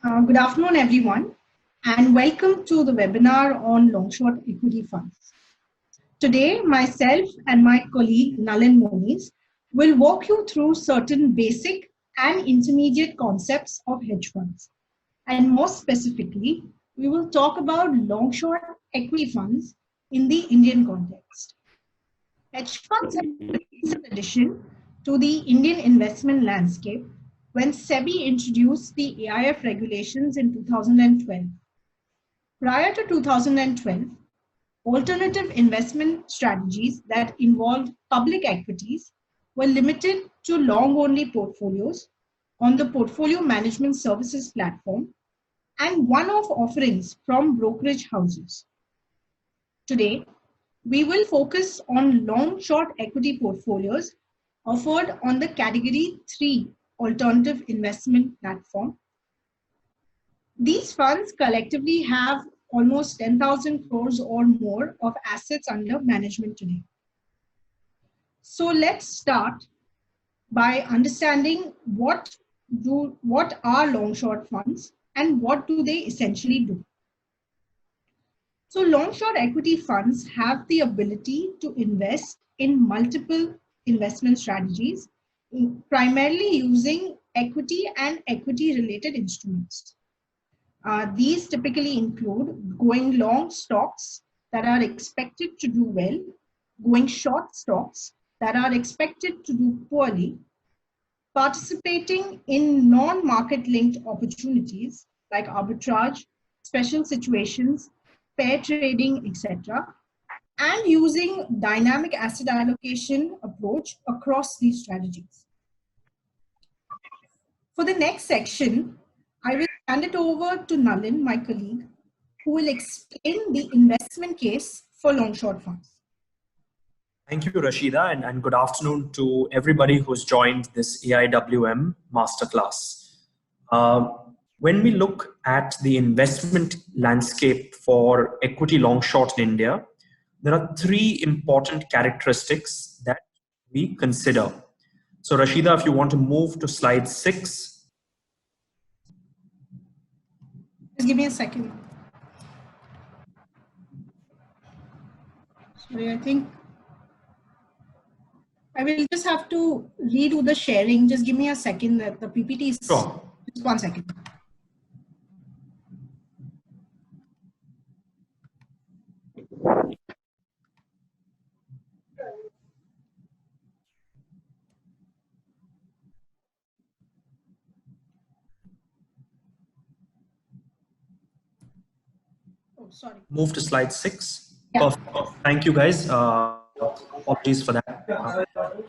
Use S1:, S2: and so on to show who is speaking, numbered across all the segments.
S1: Good afternoon, everyone, and welcome to the webinar on long-short equity funds. Today, myself and my colleague Nalin Moniz will walk you through certain basic and intermediate concepts of hedge funds. And more specifically, we will talk about long-short equity funds in the Indian context. Hedge funds are a recent addition to the Indian investment landscape when SEBI introduced the AIF regulations in 2012. Prior to 2012, alternative investment strategies that involved public equities were limited to long-only portfolios on the portfolio management services platform and one-off offerings from brokerage houses. Today, we will focus on long-short equity portfolios offered on the Category 3 alternative investment platform. These funds collectively have almost 10,000 crores or more of assets under management today. So let's start by understanding what are long-short funds and what do they essentially do. So long-short equity funds have the ability to invest in multiple investment strategies, primarily using equity and equity-related instruments. These typically include going long stocks that are expected to do well, going short stocks that are expected to do poorly, participating in non-market linked opportunities like arbitrage, special situations, pair trading, etc., and using dynamic asset allocation approach across these strategies. For the next section, I will hand it over to Nalin, my colleague, who will explain the investment case for long-short funds.
S2: Thank you, Rashida, and good afternoon to everybody who's joined this AIWM masterclass. When we look at the investment landscape for equity long-short in India, there are three important characteristics that we consider. So Rashida, if you want to move to slide 6.
S1: Just give me a second. Sorry, I think I will just have to redo the sharing. Just give me a second. The PPT is
S2: Sure.
S1: Just 1 second. Oh, sorry.
S2: Move to slide 6.
S1: Yeah.
S2: Perfect. Thank you, guys. Apologies for that.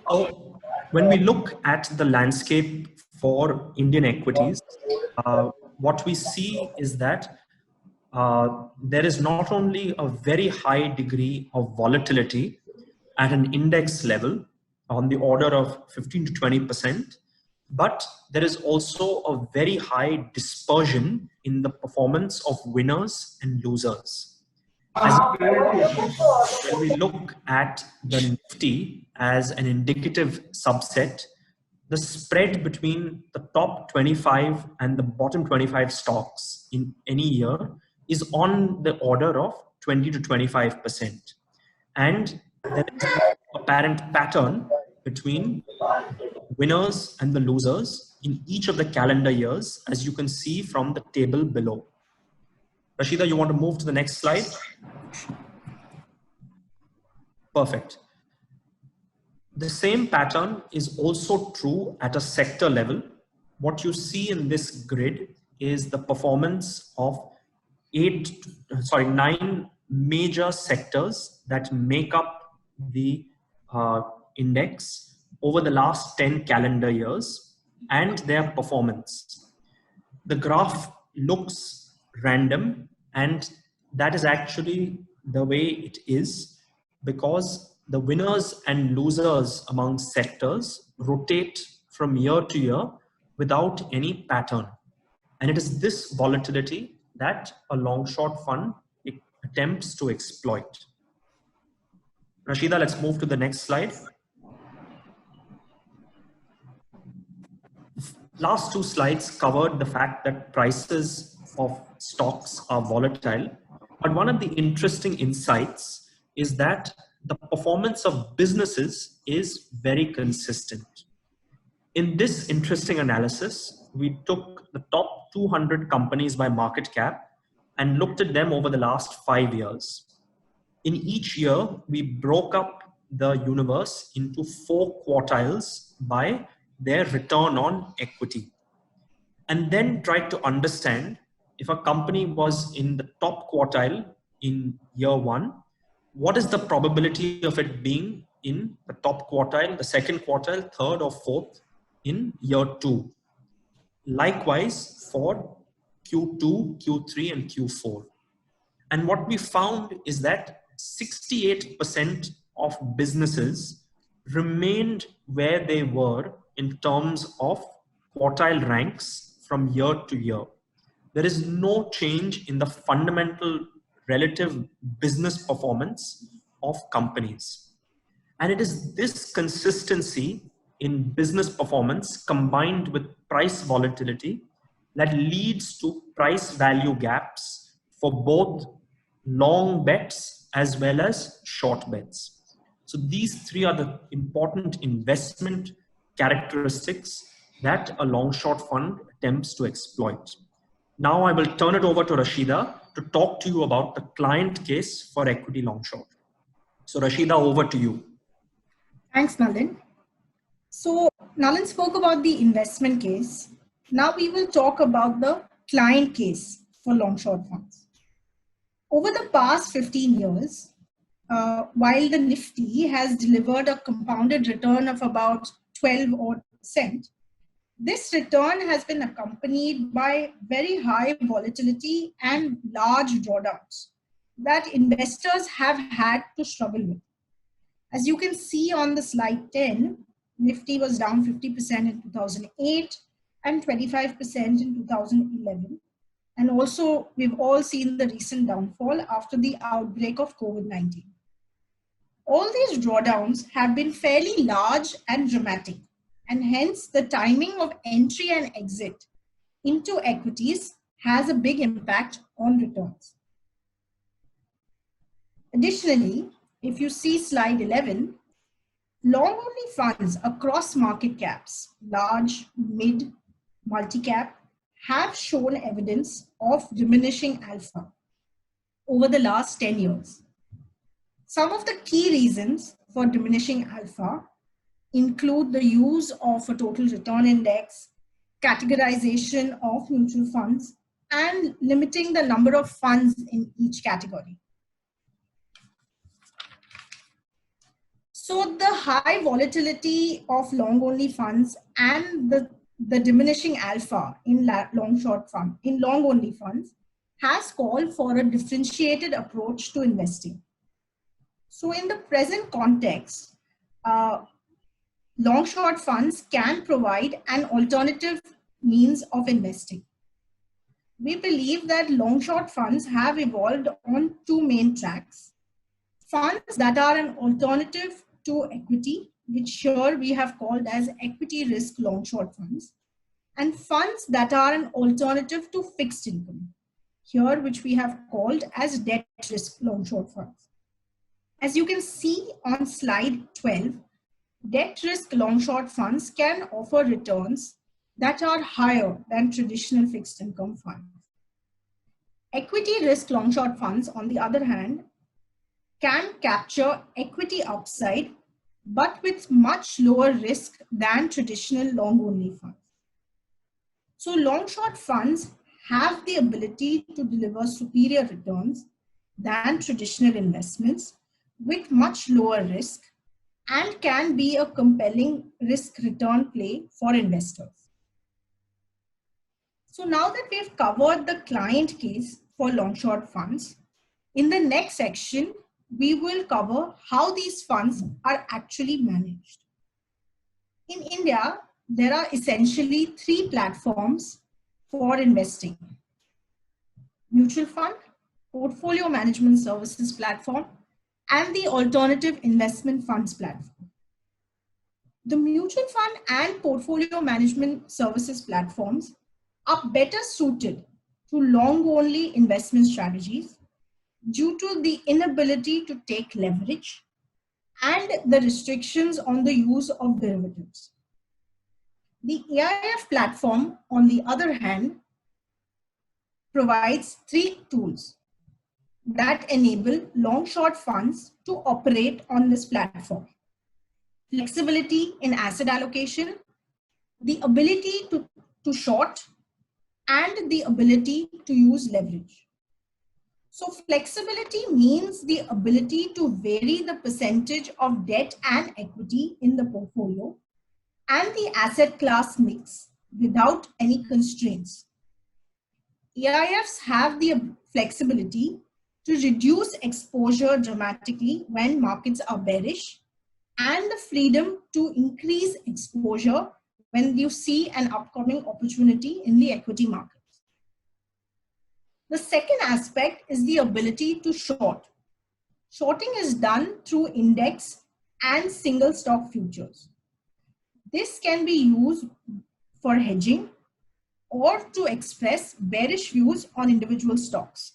S2: So when we look at the landscape for Indian equities, what we see is that there is not only a very high degree of volatility at an index level on the order of 15 to 20%, but there is also a very high dispersion in the performance of winners and losers. When we look at the Nifty as an indicative subset, the spread between the top 25 and the bottom 25 stocks in any year is on the order of 20 to 25%. And there is an apparent pattern between winners and the losers in each of the calendar years, as you can see from the table below. Rashida, you want to move to the next slide? Perfect. The same pattern is also true at a sector level. What you see in this grid is the performance of 9 major sectors that make up the index over the last 10 calendar years and their performance. The graph looks random, and that is actually the way it is because the winners and losers among sectors rotate from year to year without any pattern. And it is this volatility that a long-short fund attempts to exploit. Rashida, let's move to the next slide. last two slides covered the fact that prices of stocks are volatile. But one of the interesting insights is that the performance of businesses is very consistent. In this interesting analysis, we took the top 200 companies by market cap and looked at them over the last 5 years. In each year, we broke up the universe into 4 quartiles by their return on equity, and then tried to understand if a company was in the top quartile in year 1, what is the probability of it being in the top quartile, the second quartile, third or fourth in year 2. Likewise for Q2, Q3 and Q4. And what we found is that 68% of businesses remained where they were in terms of quartile ranks from year to year. There is no change in the fundamental relative business performance of companies. And it is this consistency in business performance combined with price volatility that leads to price value gaps for both long bets as well as short bets. So these 3 are the important investment characteristics that a long short fund attempts to exploit. Now I will turn it over to Rashida to talk to you about the client case for equity long short. So Rashida, over to you.
S1: Thanks, Nalin. So Nalin spoke about the investment case. Now we will talk about the client case for long short funds. Over the past 15 years, while the Nifty has delivered a compounded return of about 12%, this return has been accompanied by very high volatility and large drawdowns that investors have had to struggle with. As you can see on the slide 10, Nifty was down 50% in 2008 and 25% in 2011. And also, we've all seen the recent downfall after the outbreak of COVID-19. All these drawdowns have been fairly large and dramatic, and hence the timing of entry and exit into equities has a big impact on returns. Additionally, if you see slide 11, long-only funds across market caps, large, mid, multi-cap, have shown evidence of diminishing alpha over the last 10 years. Some of the key reasons for diminishing alpha include the use of a total return index, categorization of mutual funds, and limiting the number of funds in each category. So the high volatility of long-only funds and the diminishing alpha in long-only funds has called for a differentiated approach to investing. So in the present context, long-short funds can provide an alternative means of investing. We believe that long-short funds have evolved on 2 main tracks. Funds that are an alternative to equity, which here we have called as equity risk long-short funds, and funds that are an alternative to fixed income, here which we have called as debt risk long-short funds. As you can see on slide 12, debt risk long-short funds can offer returns that are higher than traditional fixed income funds. Equity risk long-short funds, on the other hand, can capture equity upside, but with much lower risk than traditional long-only funds. So long-short funds have the ability to deliver superior returns than traditional investments with much lower risk and can be a compelling risk-return play for investors. So now that we've covered the client case for long-short funds, in the next section, we will cover how these funds are actually managed. In India, there are essentially 3 platforms for investing: mutual fund, portfolio management services platform, and the alternative investment funds platform. The mutual fund and portfolio management services platforms are better suited to long-only investment strategies due to the inability to take leverage and the restrictions on the use of derivatives. The AIF platform, on the other hand, provides three tools that enable long-short funds to operate on this platform: flexibility in asset allocation, the ability to short, and the ability to use leverage. So flexibility means the ability to vary the percentage of debt and equity in the portfolio and the asset class mix without any constraints. AIFs have the flexibility to reduce exposure dramatically when markets are bearish, and the freedom to increase exposure when you see an upcoming opportunity in the equity markets. The second aspect is the ability to short. Shorting is done through index and single stock futures. This can be used for hedging or to express bearish views on individual stocks.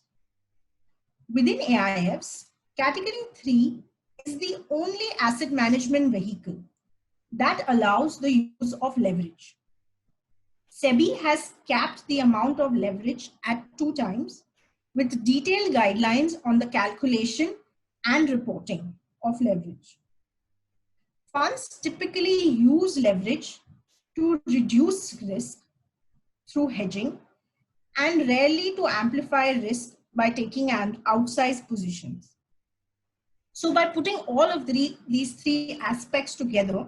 S1: Within AIFs, Category 3 is the only asset management vehicle that allows the use of leverage. SEBI has capped the amount of leverage at 2 times with detailed guidelines on the calculation and reporting of leverage. Funds typically use leverage to reduce risk through hedging and rarely to amplify risk by taking outsized positions. So by putting all of these three aspects together,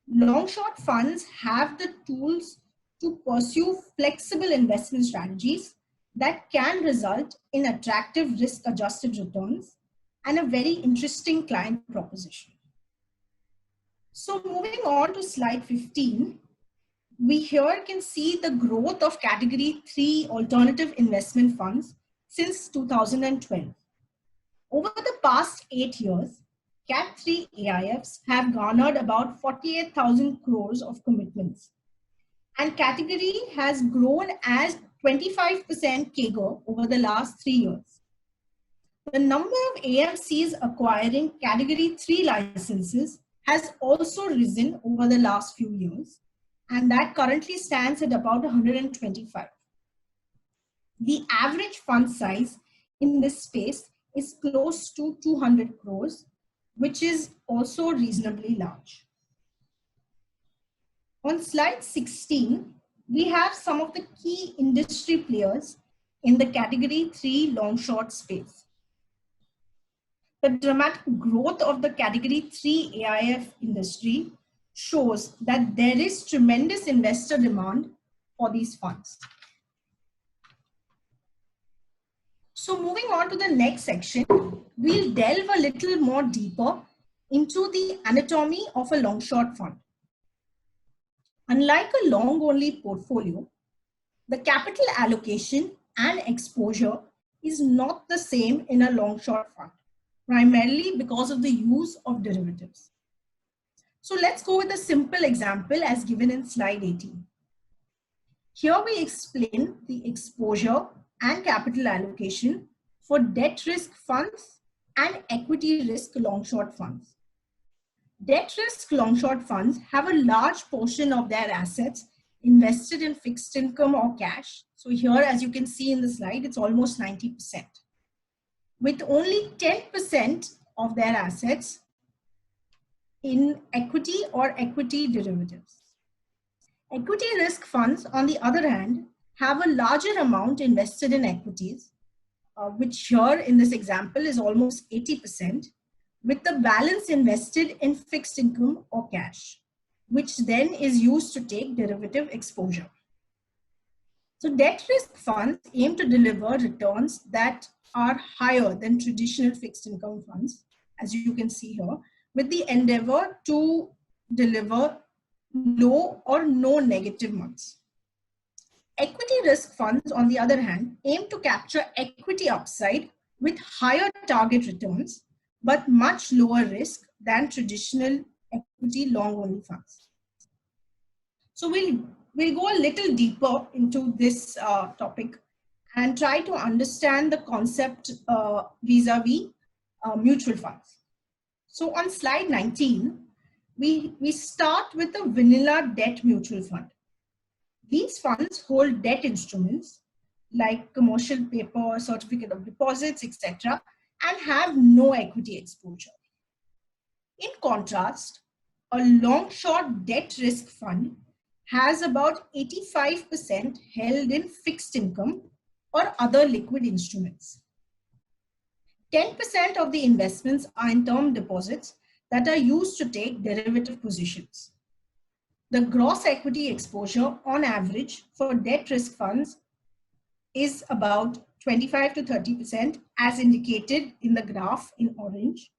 S1: long-short funds have the tools to pursue flexible investment strategies that can result in attractive risk-adjusted returns and a very interesting client proposition. So moving on to slide 15, we here can see the growth of Category 3 alternative investment funds since 2012. Over the past 8 years, Cat 3 AIFs have garnered about 48,000 crores of commitments, and category has grown as 25% CAGR over the last 3 years. The number of AMCs acquiring Category 3 licenses has also risen over the last few years, and that currently stands at about 125. The average fund size in this space is close to 200 crores, which is also reasonably large. On slide 16, we have some of the key industry players in the Category 3 long-short space. The dramatic growth of the Category 3 AIF industry shows that there is tremendous investor demand for these funds. So moving on to the next section, we'll delve a little more deeper into the anatomy of a long-short fund. Unlike a long-only portfolio, the capital allocation and exposure is not the same in a long-short fund, primarily because of the use of derivatives. So let's go with a simple example as given in slide 18. Here we explain the exposure and capital allocation for debt risk funds and equity risk long-short funds. Debt risk long-short funds have a large portion of their assets invested in fixed income or cash. So here, as you can see in the slide, it's almost 90%, with only 10% of their assets in equity or equity derivatives. Equity risk funds, on the other hand, have a larger amount invested in equities, which here in this example is almost 80%, with the balance invested in fixed income or cash, which then is used to take derivative exposure. So debt risk funds aim to deliver returns that are higher than traditional fixed income funds, as you can see here, with the endeavor to deliver low or no negative months. Equity risk funds, on the other hand, aim to capture equity upside with higher target returns, but much lower risk than traditional equity long-only funds. So we'll go a little deeper into this topic and try to understand the concept vis-a-vis mutual funds. So on slide 19, we start with a vanilla debt mutual fund. These funds hold debt instruments like commercial paper, certificate of deposits, etc., and have no equity exposure. In contrast, a long-short debt risk fund has about 85% held in fixed income or other liquid instruments. 10% of the investments are in term deposits that are used to take derivative positions. The gross equity exposure on average for debt risk funds is about 25 to 30% as indicated in the graph in orange.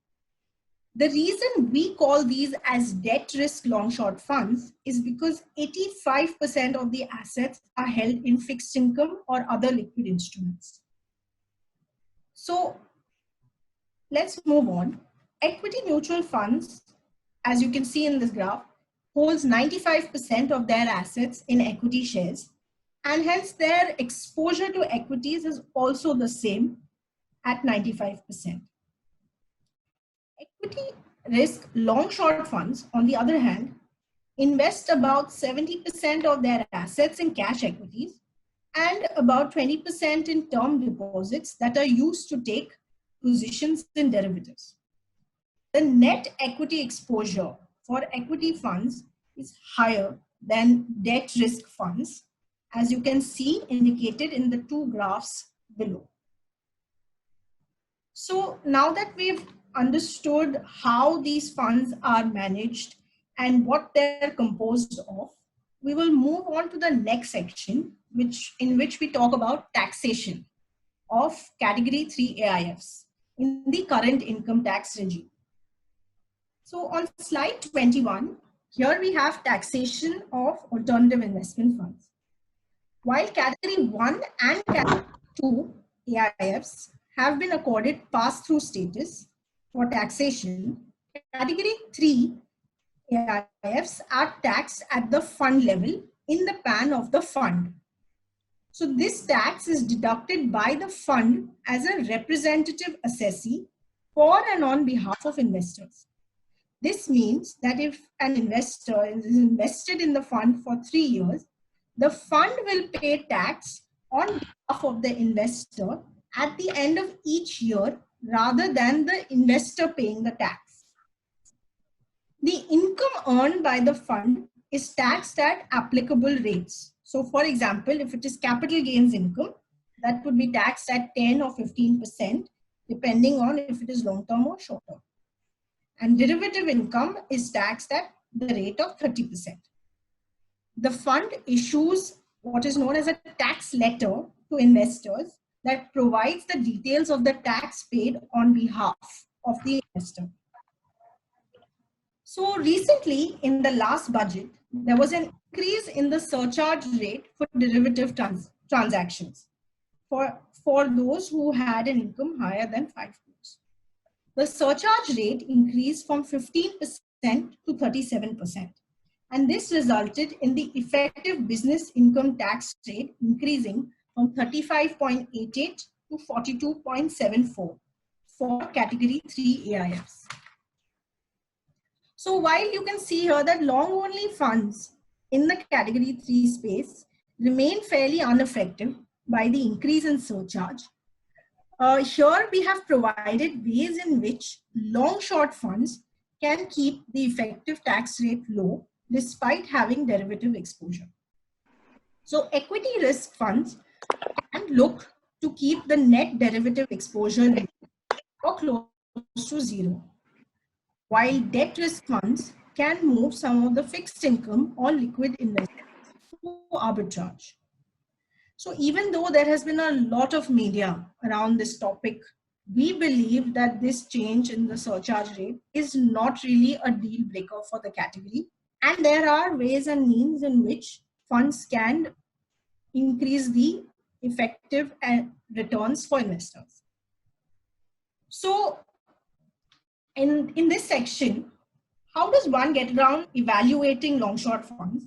S1: The reason we call these as debt risk long short funds is because 85% of the assets are held in fixed income or other liquid instruments. So let's move on. Equity mutual funds, as you can see in this graph, holds 95% of their assets in equity shares, and hence their exposure to equities is also the same at 95%. Equity risk long short funds, on the other hand, invest about 70% of their assets in cash equities and about 20% in term deposits that are used to take positions in derivatives. The net equity exposure for equity funds is higher than debt risk funds, as you can see indicated in the two graphs below. So now that we've understood how these funds are managed and what they're composed of, we will move on to the next section, in which we talk about taxation of category 3 AIFs in the current income tax regime. So on slide 21, here we have taxation of alternative investment funds. While category 1 and category 2 AIFs have been accorded pass-through status for taxation, category 3 AIFs are taxed at the fund level in the PAN of the fund. So this tax is deducted by the fund as a representative assessee for and on behalf of investors. This means that if an investor is invested in the fund for 3 years, the fund will pay tax on behalf of the investor at the end of each year rather than the investor paying the tax. The income earned by the fund is taxed at applicable rates. So for example, if it is capital gains income, that would be taxed at 10 or 15%, depending on if it is long-term or short-term. And derivative income is taxed at the rate of 30%. The fund issues what is known as a tax letter to investors that provides the details of the tax paid on behalf of the investor. So recently in the last budget, there was an increase in the surcharge rate for derivative transactions for those who had an income higher than 5 crores. The surcharge rate increased from 15% to 37%. And this resulted in the effective business income tax rate increasing from 35.88 to 42.74 for category 3 AIFs. So while you can see here that long-only funds in the category 3 space remain fairly unaffected by the increase in surcharge, here we have provided ways in which long-short funds can keep the effective tax rate low despite having derivative exposure. So equity risk funds can look to keep the net derivative exposure or close to zero, while debt risk funds can move some of the fixed income or liquid investments to arbitrage. So even though there has been a lot of media around this topic, we believe that this change in the surcharge rate is not really a deal breaker for the category. And there are ways and means in which funds can increase the effective returns for investors. So in this section, how does one get around evaluating long short funds?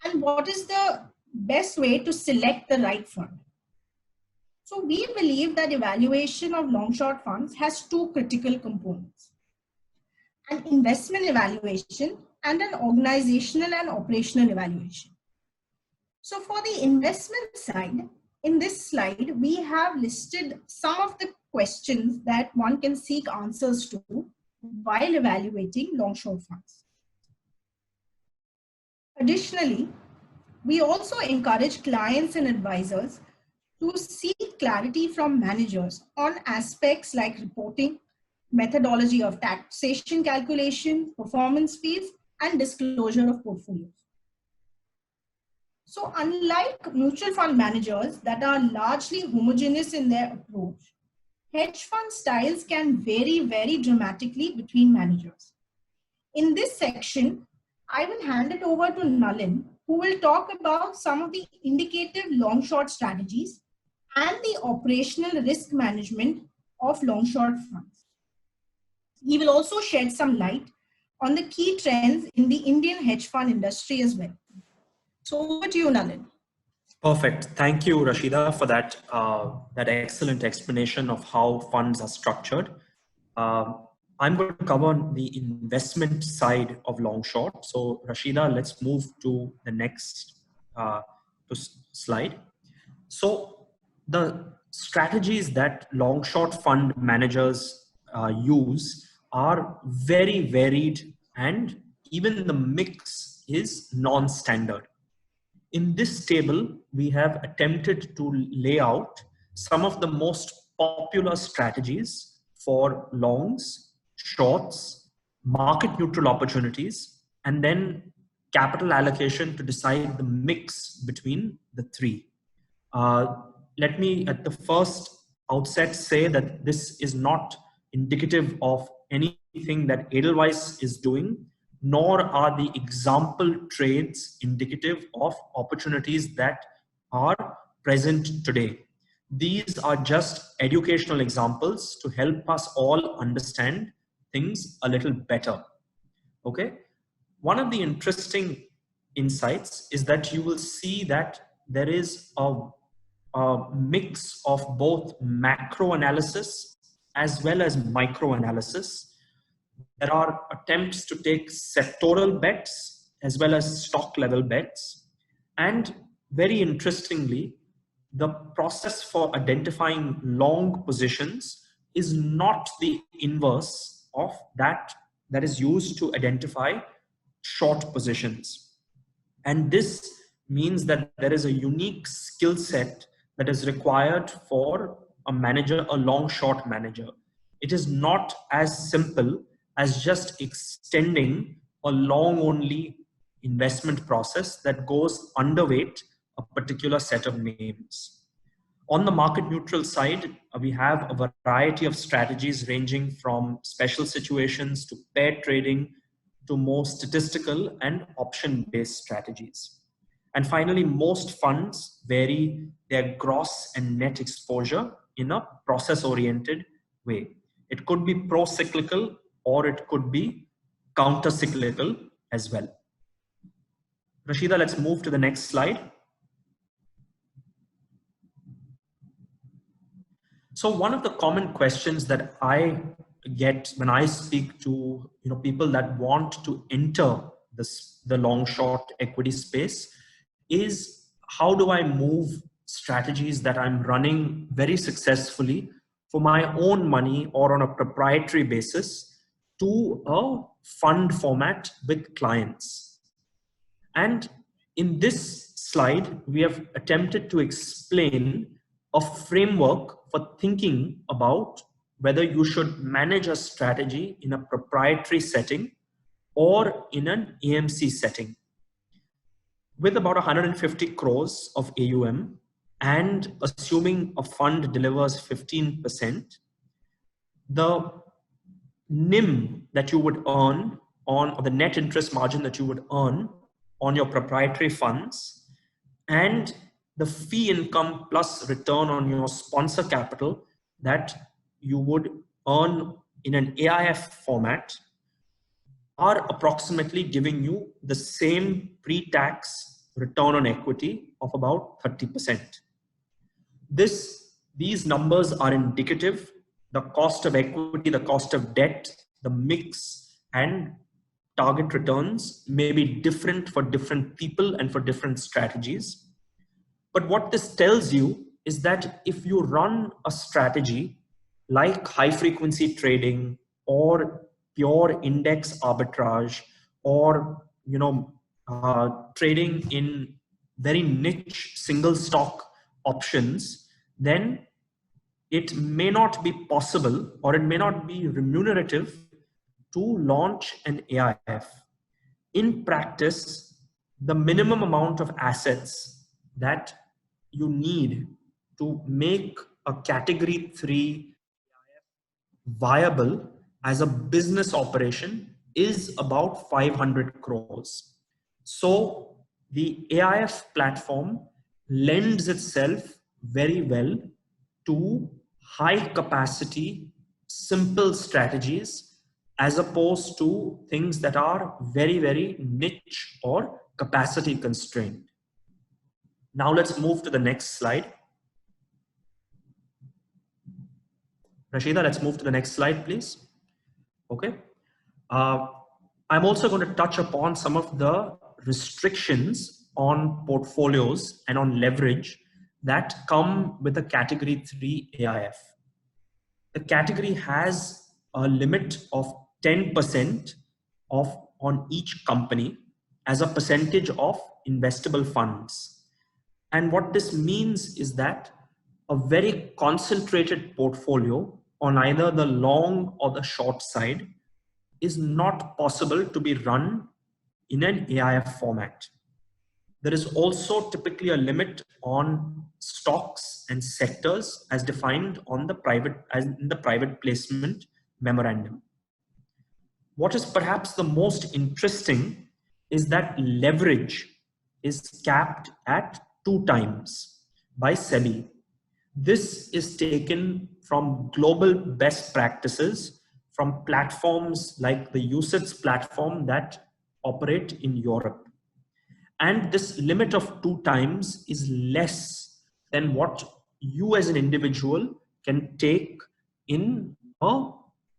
S1: And what is the best way to select the right fund? So we believe that evaluation of long short funds has two critical components: an investment evaluation and an organizational and operational evaluation. So for the investment side, in this slide, we have listed some of the questions that one can seek answers to while evaluating long short funds. Additionally, we also encourage clients and advisors to seek clarity from managers on aspects like reporting, methodology of taxation calculation, performance fees, and disclosure of portfolios. So unlike mutual fund managers that are largely homogeneous in their approach, hedge fund styles can vary very dramatically between managers. In this section, I will hand it over to Nalin, who will talk about some of the indicative long-short strategies and the operational risk management of long-short funds. He will also shed some light on the key trends in the Indian hedge fund industry as well. So over to you, Nalin.
S2: Perfect. Thank you, Rashida, for that, that excellent explanation of how funds are structured. I'm going to cover the investment side of long short. So Rashida, let's move to the next slide. So the strategies that long short fund managers use are very varied, and even the mix is non-standard. In this table, we have attempted to lay out some of the most popular strategies for longs, shorts, market neutral opportunities, and then capital allocation to decide the mix between the three. Let me at the first outset say that this is not indicative of anything that Edelweiss is doing, nor are the example trades indicative of opportunities that are present today. These are just educational examples to help us all understand things a little better. Okay. One of the interesting insights is that you will see that there is a mix of both macro analysis as well as micro analysis. There are attempts to take sectoral bets as well as stock level bets. And very interestingly, the process for identifying long positions is not the inverse of that is used to identify short positions. And this means that there is a unique skill set that is required for a manager, a long short manager. It is not as simple as just extending a long only investment process that goes underweight a particular set of names. On the market neutral side, we have a variety of strategies ranging from special situations to pair trading to more statistical and option-based strategies. And finally, most funds vary their gross and net exposure in a process-oriented way. It could be pro-cyclical or it could be counter-cyclical as well. Rashida, let's move to the next slide. So one of the common questions that I get when I speak to people that want to enter the long short equity space is, how do I move strategies that I'm running very successfully for my own money or on a proprietary basis to a fund format with clients? And in this slide, we have attempted to explain a framework for thinking about whether you should manage a strategy in a proprietary setting or in an AMC setting. With about 150 crores of AUM and assuming a fund delivers 15%, the NIM that you would earn on, or the net interest margin that you would earn on your proprietary funds, and the fee income plus return on your sponsor capital that you would earn in an AIF format are approximately giving you the same pre-tax return on equity of about 30%. These numbers are indicative. The cost of equity, the cost of debt, the mix, and target returns may be different for different people and for different strategies. But what this tells you is that if you run a strategy like high frequency trading or pure index arbitrage, or trading in very niche single stock options, then it may not be possible or it may not be remunerative to launch an AIF. In practice, the minimum amount of assets that you need to make a category 3 viable as a business operation is about 500 crores. So the AIF platform lends itself very well to high capacity, simple strategies, as opposed to things that are very, very niche or capacity constrained. Now let's move to the next slide. Rashida, let's move to the next slide, please. Okay. I'm also going to touch upon some of the restrictions on portfolios and on leverage that come with a category 3 AIF. The category has a limit of 10% on each company as a percentage of investable funds. And what this means is that a very concentrated portfolio on either the long or the short side is not possible to be run in an AIF format. There is also typically a limit on stocks and sectors as defined on the in the private placement memorandum. What is perhaps the most interesting is that leverage is capped at 2 times by SEBI. This is taken from global best practices from platforms like the UCITS platform that operate in Europe. And this limit of 2 times is less than what you as an individual can take in an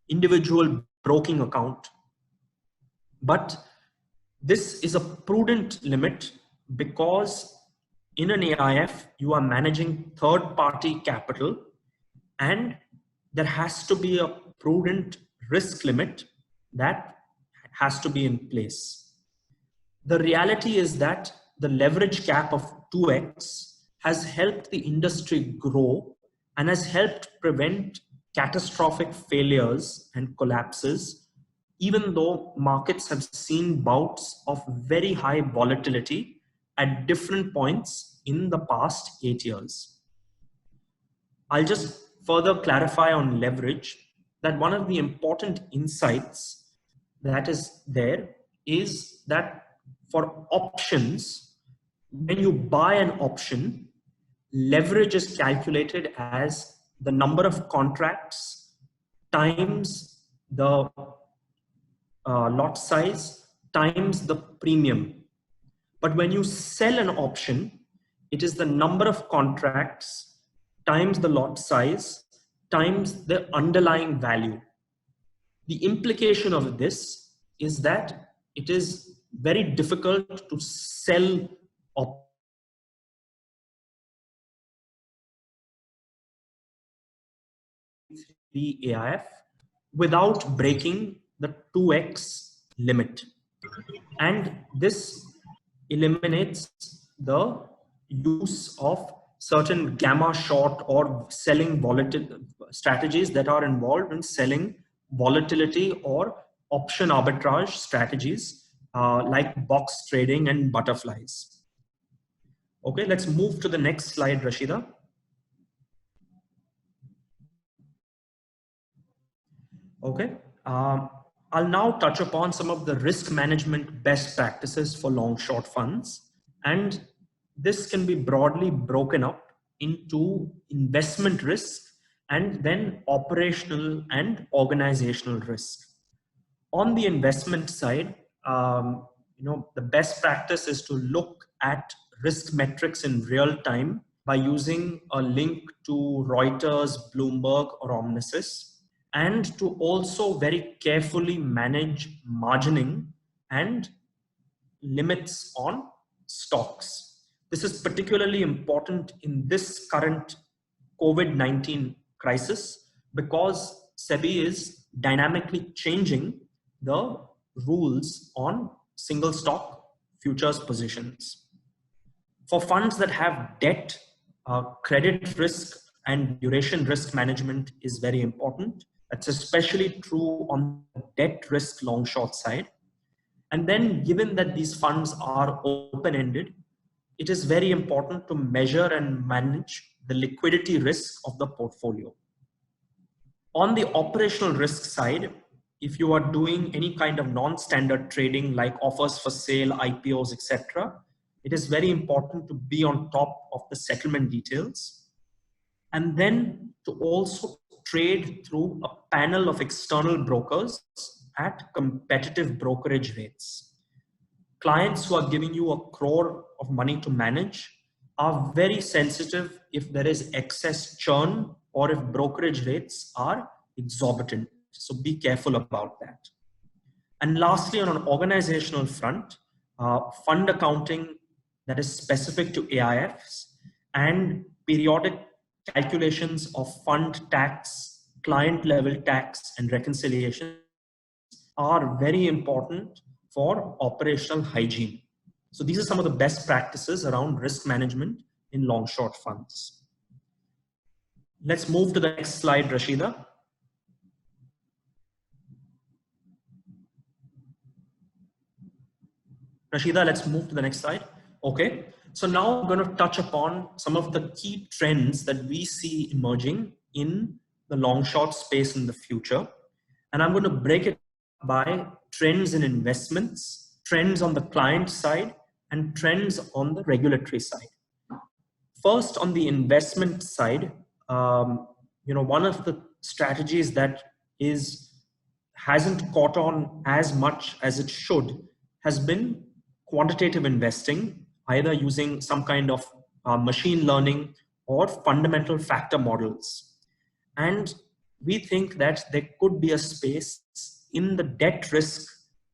S2: individual broking account. But this is a prudent limit because in an AIF, you are managing third-party capital, and there has to be a prudent risk limit that has to be in place. The reality is that the leverage cap of 2x has helped the industry grow and has helped prevent catastrophic failures and collapses, even though markets have seen bouts of very high volatility at different points in the past 8 years. I'll just further clarify on leverage that one of the important insights that is there is that for options, when you buy an option, leverage is calculated as the number of contracts times the lot size times the premium. But when you sell an option, it is the number of contracts times the lot size times the underlying value. The implication of this is that it is very difficult to sell the AIF without breaking the 2x limit. And this eliminates the use of certain gamma short or selling volatile strategies that are involved in selling volatility or option arbitrage strategies like box trading and butterflies. Okay, let's move to the next slide, Rashida. Okay, I'll now touch upon some of the risk management best practices for long short funds. And this can be broadly broken up into investment risk and then operational and organizational risk. On the investment side, the best practice is to look at risk metrics in real time by using a link to Reuters, Bloomberg, or Omnisys, and to also very carefully manage margining and limits on stocks. This is particularly important in this current COVID-19 crisis because SEBI is dynamically changing the rules on single stock futures positions. For funds that have debt, credit risk and duration risk management is very important. That's especially true on the debt risk long short side. And then given that these funds are open-ended, it is very important to measure and manage the liquidity risk of the portfolio. On the operational risk side, if you are doing any kind of non-standard trading like offers for sale, IPOs, etc., it is very important to be on top of the settlement details and then to also trade through a panel of external brokers at competitive brokerage rates. Clients who are giving you 1 crore of money to manage are very sensitive if there is excess churn or if brokerage rates are exorbitant. So be careful about that. And lastly, on an organizational front, fund accounting that is specific to AIFs and periodic calculations of fund tax, client level tax, and reconciliation are very important for operational hygiene. So these are some of the best practices around risk management in long short funds. Let's move to the next slide, Rashida. Rashida, let's move to the next slide. Okay, so now I'm going to touch upon some of the key trends that we see emerging in the long short space in the future. And I'm going to break it by trends in investments, trends on the client side, and trends on the regulatory side. First, on the investment side, one of the strategies that hasn't caught on as much as it should has been quantitative investing, either using some kind of machine learning or fundamental factor models. And we think that there could be a space in the debt risk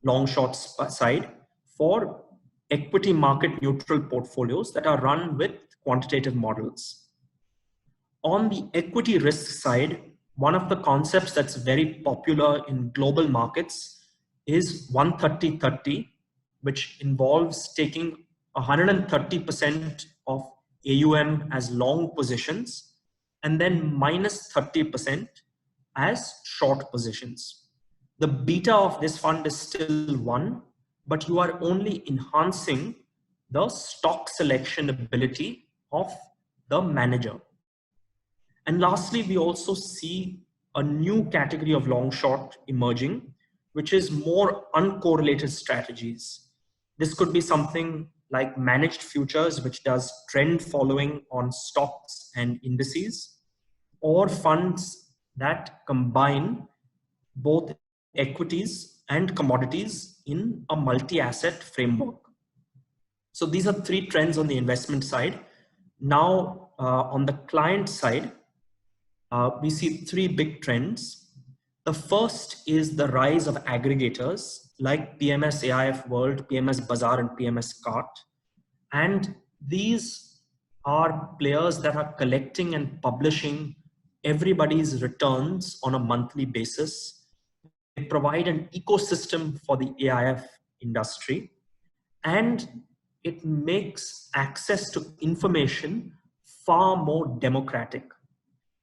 S2: long short side for equity market neutral portfolios that are run with quantitative models. On the equity risk side, one of the concepts that's very popular in global markets is 130-30, which involves taking 130% of AUM as long positions and then minus 30% as short positions. The beta of this fund is still 1, but you are only enhancing the stock selection ability of the manager. And lastly, we also see a new category of long short emerging, which is more uncorrelated strategies. This could be something like managed futures, which does trend following on stocks and indices, or funds that combine both equities and commodities in a multi-asset framework. So these are 3 trends on the investment side. Now, on the client side, we see 3 big trends. The first is the rise of aggregators like PMS AIF World, PMS Bazaar, and PMS Cart. And these are players that are collecting and publishing everybody's returns on a monthly basis. They provide an ecosystem for the AIF industry, and it makes access to information far more democratic.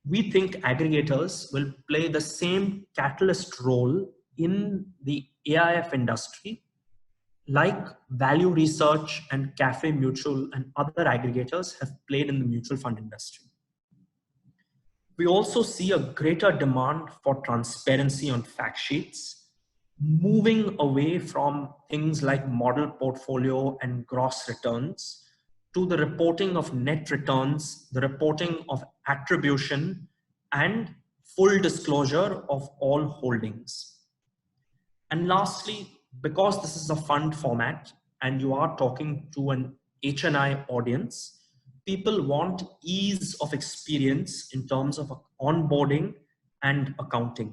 S2: We think aggregators will play the same catalyst role in the AIF industry like Value Research and Cafe Mutual and other aggregators have played in the mutual fund industry. We also see a greater demand for transparency on fact sheets, moving away from things like model portfolio and gross returns to the reporting of net returns, the reporting of attribution, and full disclosure of all holdings. And lastly, because this is a fund format and you are talking to an HNI audience, people want ease of experience in terms of onboarding and accounting.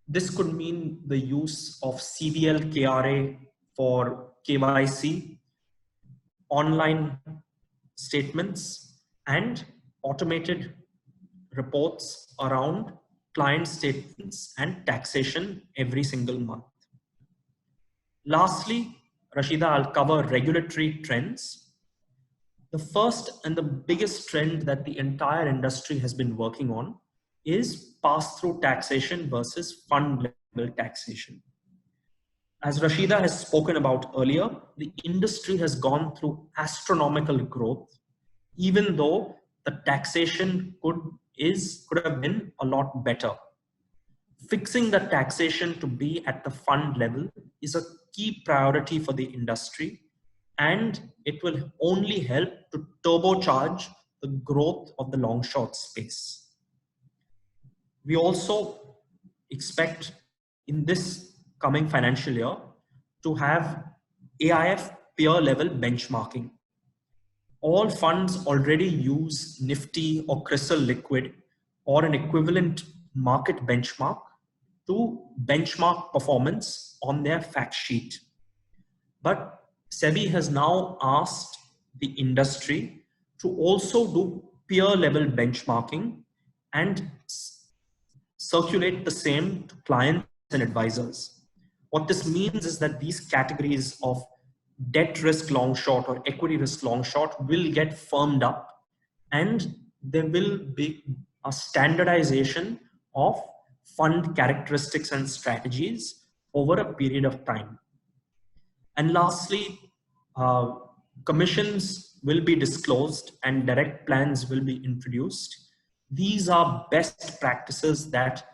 S2: This could mean the use of CVL KRA for KYC, online statements, and automated reports around client statements and taxation every single month. Lastly, Rashida, I'll cover regulatory trends. The first and the biggest trend that the entire industry has been working on is pass-through taxation versus fund level taxation. As Rashida has spoken about earlier, the industry has gone through astronomical growth, even though the taxation could have been a lot better. Fixing the taxation to be at the fund level is a key priority for the industry, and it will only help to turbocharge the growth of the long short space. We also expect in this coming financial year to have AIF peer level benchmarking. All funds already use Nifty or CRISIL Liquid or an equivalent market benchmark to benchmark performance on their fact sheet. But SEBI has now asked the industry to also do peer level benchmarking and circulate the same to clients and advisors. What this means is that these categories of debt risk long short or equity risk long short will get firmed up, and there will be a standardization of fund characteristics and strategies over a period of time. And lastly, commissions will be disclosed and direct plans will be introduced. These are best practices that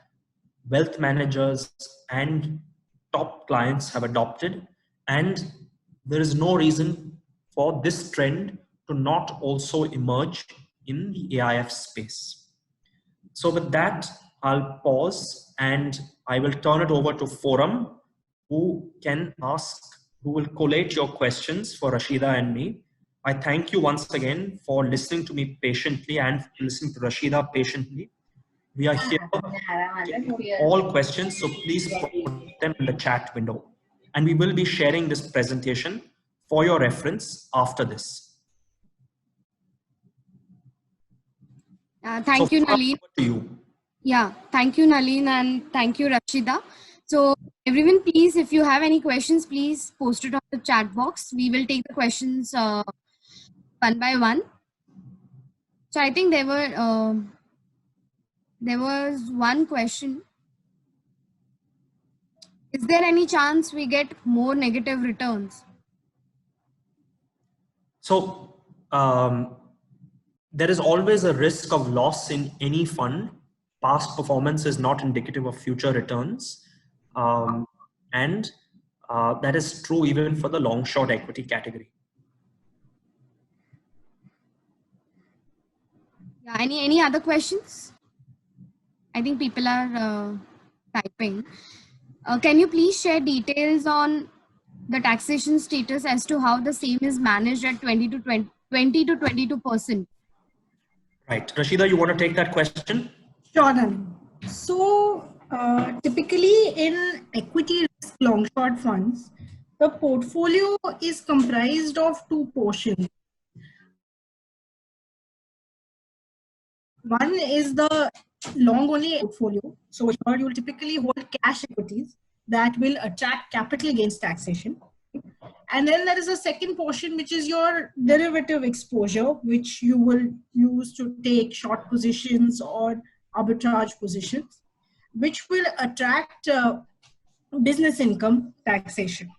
S2: wealth managers and top clients have adopted, and there is no reason for this trend to not also emerge in the AIF space. So with that, I'll pause and I will turn it over to Forum, who will collate your questions for Rashida and me. I thank you once again for listening to me patiently and listening to Rashida patiently. We are here to all questions, so please put them in the chat window. And we will be sharing this presentation for your reference after this.
S3: Thank you, Nalin.
S2: To you.
S3: Yeah, thank you, Nalin, and thank you, Rashida. So everyone, please, if you have any questions, please post it on the chat box. We will take the questions one by one. So I think there was one question. Is there any chance we get more negative returns?
S2: So there is always a risk of loss in any fund. Past performance is not indicative of future returns. And that is true even for the long short equity category.
S3: Yeah, any other questions? I think people are typing. Can you please share details on the taxation status as to how the same is managed at 20 to 22%?
S2: Right. Rashida, you want to take that question?
S1: Sure, Nalin. So typically in equity risk long short funds, the portfolio is comprised of two portions. One is the long only portfolio. So here you will typically hold cash equities that will attract capital gains taxation. And then there is a second portion, which is your derivative exposure, which you will use to take short positions or arbitrage positions, which will attract business income taxation.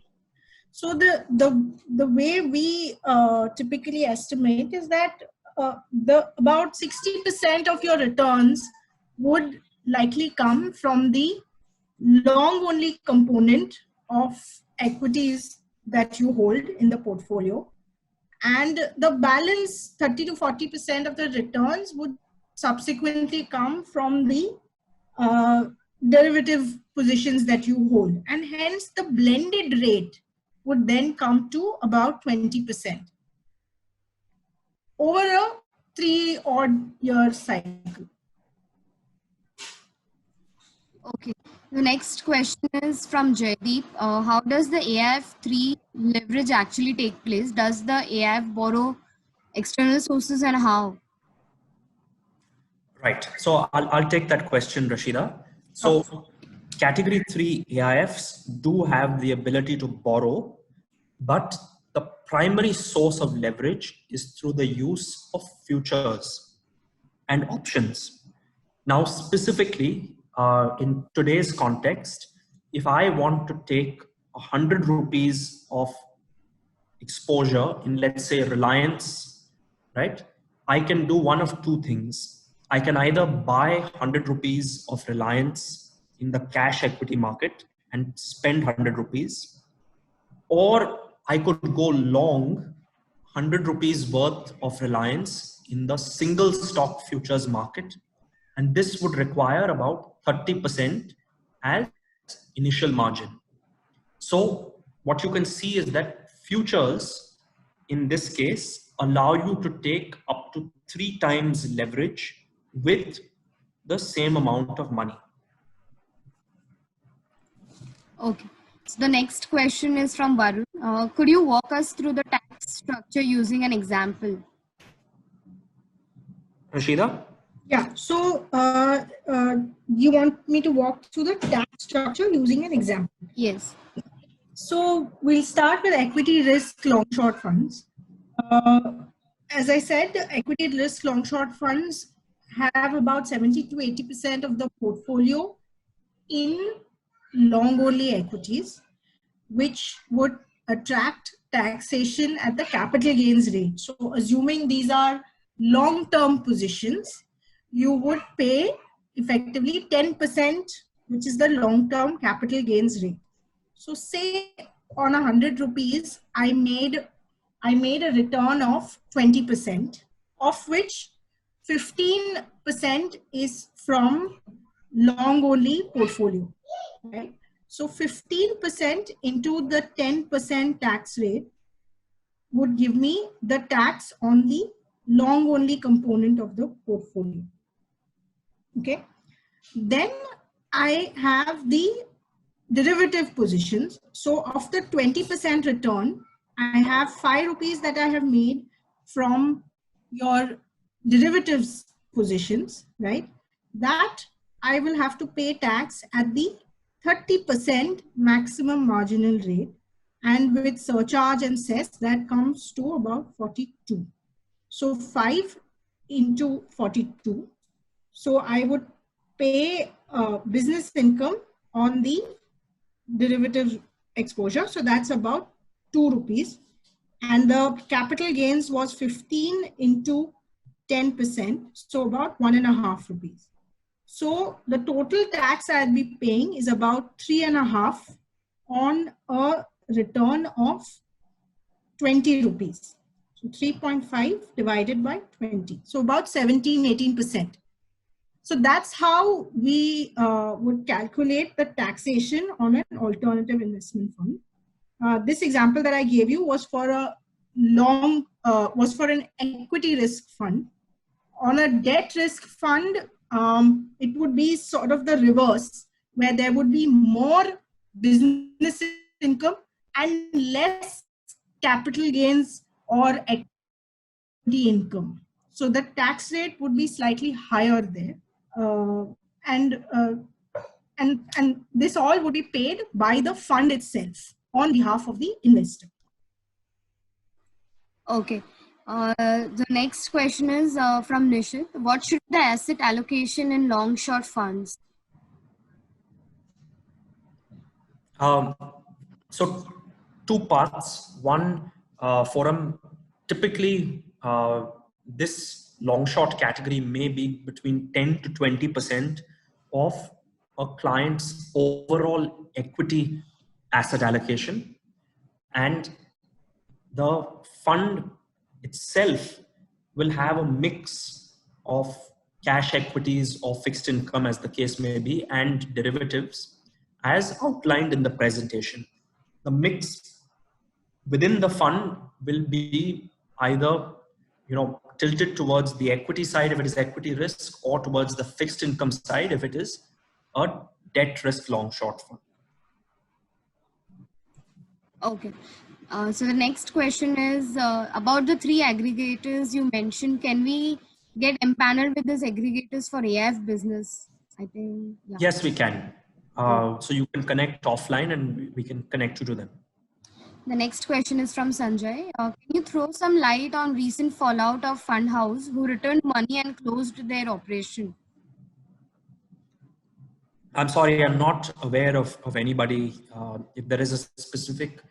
S1: So the way we typically estimate is that about 60% of your returns would likely come from the long only component of equities that you hold in the portfolio, and the balance 30 to 40% of the returns would subsequently come from the derivative positions that you hold, and hence the blended rate would then come to about 20% over a 3-odd-year cycle.
S3: Okay. The next question is from Jaydeep. How does the AIF3 leverage actually take place? Does the AIF borrow external sources, and how?
S2: Right. So I'll take that question, Rashida. So category 3 AIFs do have the ability to borrow, but the primary source of leverage is through the use of futures and options. Now, specifically in today's context, if I want to take 100 rupees of exposure in, let's say, Reliance, right? I can do one of two things. I can either buy 100 rupees of Reliance in the cash equity market and spend 100 rupees, or I could go long 100 rupees worth of Reliance in the single stock futures market. And this would require about 30% as initial margin. So what you can see is that futures in this case allow you to take up to 3 times leverage with the same amount of money.
S3: Okay. So the next question is from Varun. Could you walk us through the tax structure using an example?
S2: Rashida?
S1: Yeah, so you want me to walk through the tax structure using an example?
S3: Yes.
S1: So we'll start with equity risk long short funds. As I said, the equity risk long short funds have about 70 to 80% of the portfolio in long only equities, which would attract taxation at the capital gains rate. So assuming these are long-term positions, you would pay effectively 10%, which is the long-term capital gains rate. So say on 100 rupees, I made a return of 20%, of which 15% is from long only portfolio, right? So 15% into the 10% tax rate would give me the tax on the long only component of the portfolio. Okay. Then I have the derivative positions. So of the 20% return, I have 5 rupees that I have made from your derivatives positions, right? That I will have to pay tax at the 30% maximum marginal rate, and with surcharge and cess that comes to about 42. So 5 into 42. So I would pay business income on the derivative exposure. So that's about 2 rupees. And the capital gains was 15 into 10%. So about 1.5 rupees. So the total tax I'll be paying is about 3.5 on a return of 20 rupees. So 3.5 divided by 20. So about 17-18%. So that's how we would calculate the taxation on an alternative investment fund. This example that I gave you was for a was for an equity risk fund. On a debt risk fund, it would be sort of the reverse, where there would be more business income and less capital gains or equity income. So the tax rate would be slightly higher there. And this all would be paid by the fund itself on behalf of the investor.
S3: Okay. The next question is from Nishit. What should be the asset allocation in long short funds?
S2: So 2 parts. One, forum, typically this long short category may be between 10 to 20% of a client's overall equity asset allocation, and the fund itself will have a mix of cash equities or fixed income, as the case may be, and derivatives, as outlined in the presentation. The mix within the fund will be either, tilted towards the equity side if it is equity risk, or towards the fixed income side if it is a debt risk long short fund.
S3: Okay. So the next question is about the 3 aggregators you mentioned. Can we get empaneled with these aggregators for AIF business? I think. Yeah.
S2: Yes, we can. So you can connect offline and we can connect you to them.
S3: The next question is from Sanjay. Can you throw some light on recent fallout of Fund House who returned money and closed their operation?
S2: I'm sorry, I'm not aware of anybody. If there is a specific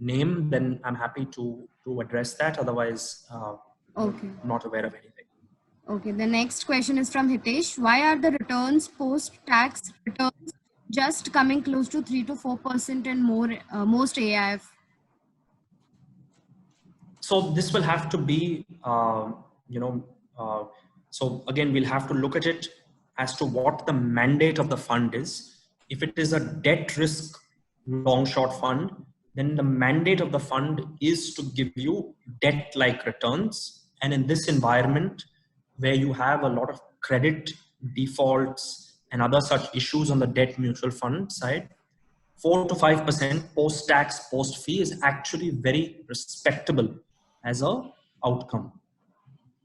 S2: name, then I'm happy to address that. Otherwise,
S3: okay.
S2: I'm not aware of anything.
S3: Okay, the next question is from Hitesh. Why are the returns, post-tax returns, just coming close to 3 to 4% in most AIF?
S2: So this will have to be, so again, we'll have to look at it as to what the mandate of the fund is. If it is a debt risk long short fund, then the mandate of the fund is to give you debt-like returns. And in this environment, where you have a lot of credit defaults and other such issues on the debt mutual fund side, 4 to 5% post-tax, post-fee is actually very respectable as a outcome.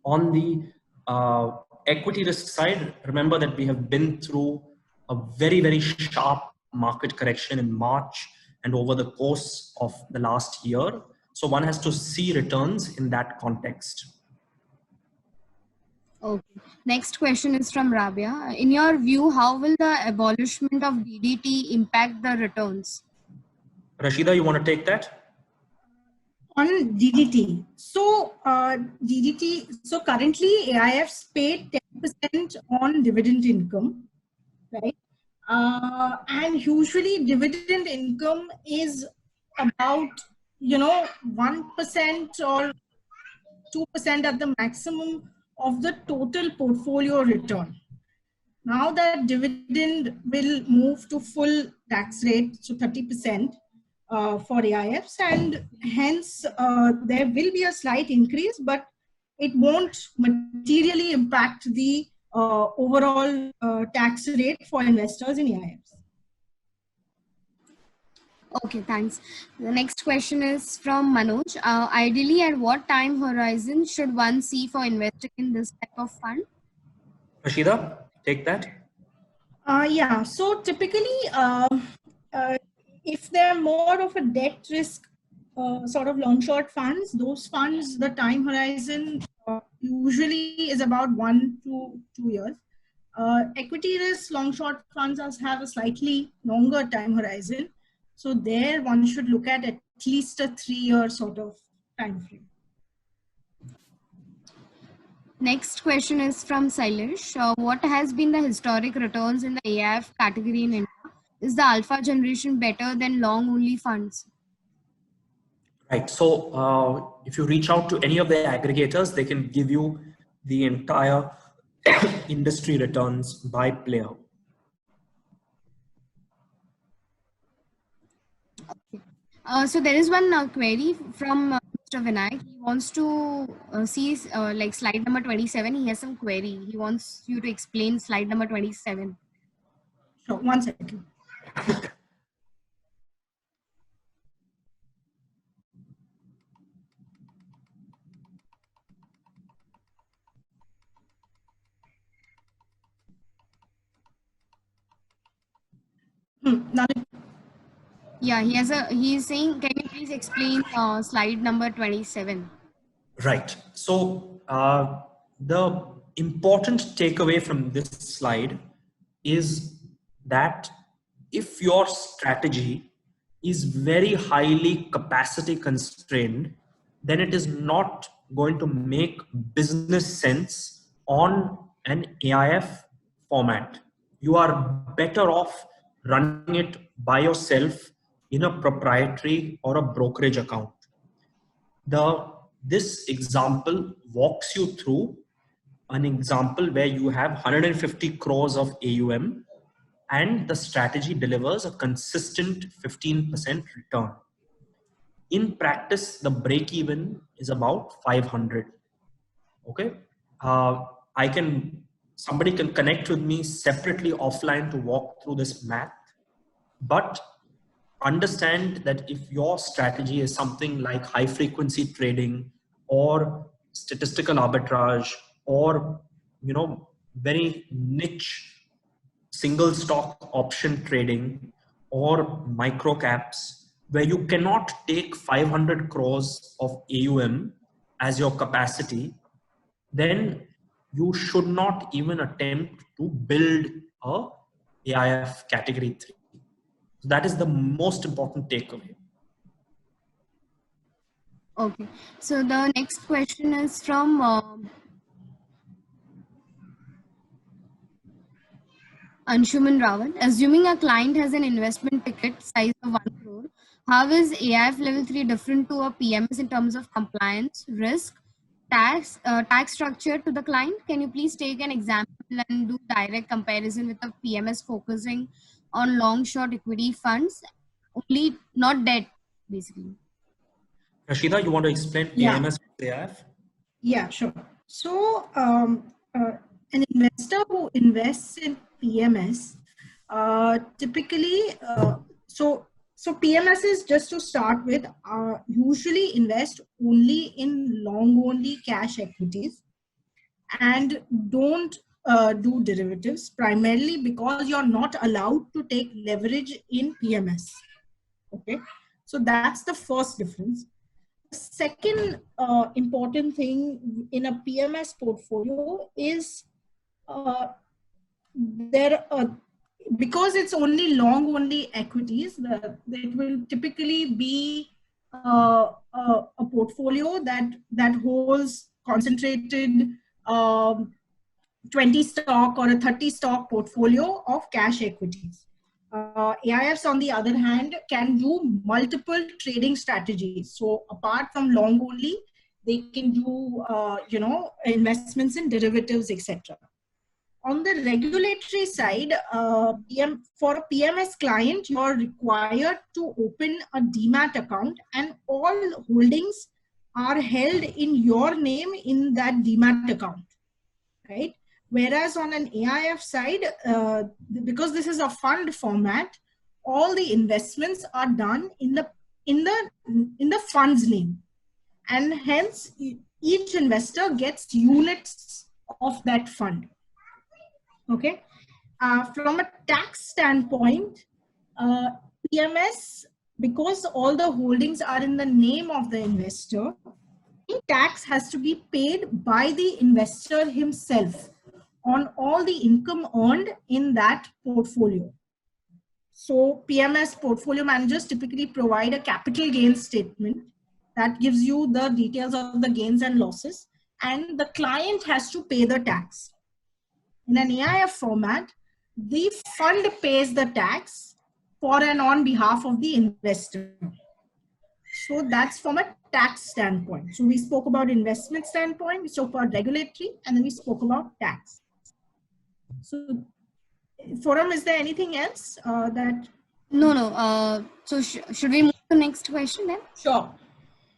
S2: On the equity risk side, remember that we have been through a very, very sharp market correction in March and over the course of the last year. So one has to see returns in that context.
S3: Okay. Next question is from Rabia. In your view, how will the abolishment of DDT impact the returns?
S2: Rashida, you want to take that?
S1: On DDT. So so currently AIFs pay 10% on dividend income, right? And usually dividend income is about, 1% or 2% at the maximum of the total portfolio return. Now that dividend will move to full tax rate, so 30%. For AIFs, and hence there will be a slight increase, but it won't materially impact the overall tax rate for investors in AIFs.
S3: Okay, thanks. The next question is from Manoj. Ideally, at what time horizon should one see for investing in this type of fund?
S2: Rashida, take that.
S1: Yeah, so typically, if they're more of a debt risk sort of long short funds, those funds, the time horizon usually is about 1 to 2 years. Equity risk long short funds have a slightly longer time horizon. So there one should look at least a 3-year sort of time frame.
S3: Next question is from Sailesh. What has been the historic returns in the AIF category in India? Is the alpha generation better than long only funds?
S2: Right. So if you reach out to any of the aggregators, they can give you the entire industry returns by player.
S3: Okay. So there is one query from Mr. Vinayak. He wants to see like slide number 27. He has some query. He wants you to explain slide number 27.
S1: So 1 second.
S3: Yeah, he is saying, can you please explain slide number 27?
S2: Right. So the important takeaway from this slide is that if your strategy is very highly capacity constrained, then it is not going to make business sense on an AIF format. You are better off running it by yourself in a proprietary or a brokerage account. This example walks you through an example where you have 150 crores of AUM and the strategy delivers a consistent 15% return. In practice, the break even is about 500. Okay. Somebody can connect with me separately offline to walk through this math, but understand that if your strategy is something like high frequency trading or statistical arbitrage or, very niche single stock option trading or micro caps where you cannot take 500 crores of AUM as your capacity, then you should not even attempt to build a AIF category 3. So that is the most important takeaway.
S3: Okay. So the next question is from Anshuman Rawan. Assuming a client has an investment ticket size of 1 crore, how is AIF level 3 different to a PMS in terms of compliance, risk, tax structure to the client? Can you please take an example and do direct comparison with a PMS focusing on long short equity funds, only not debt, basically?
S2: Rashida, you want to explain PMS to AIF?
S1: Yeah, sure. So an investor who invests in PMS typically, so PMSs, just to start with, usually invest only in long only cash equities and don't do derivatives, primarily because you're not allowed to take leverage in PMS. Okay, so that's the first difference. Second important thing in a PMS portfolio is because it's only long only equities, it will typically be a portfolio that holds concentrated 20 stock or a 30 stock portfolio of cash equities. AIFs, on the other hand, can do multiple trading strategies. So apart from long only, they can do investments in derivatives, etc. On the regulatory side, for a PMS client, you are required to open a demat account, and all holdings are held in your name in that demat account, right? Whereas on an AIF side, because this is a fund format, all the investments are done in the fund's name, and hence each investor gets units of that fund. Okay. From a tax standpoint, PMS, because all the holdings are in the name of the investor, tax has to be paid by the investor himself on all the income earned in that portfolio. So PMS portfolio managers typically provide a capital gains statement that gives you the details of the gains and losses, and the client has to pay the tax. In an AIF format, the fund pays the tax for and on behalf of the investor. So that's from a tax standpoint. So we spoke about investment standpoint, we spoke about regulatory, and then we spoke about tax. So Forum, is there anything else that?
S3: No. So should we move to the next question then?
S1: Sure.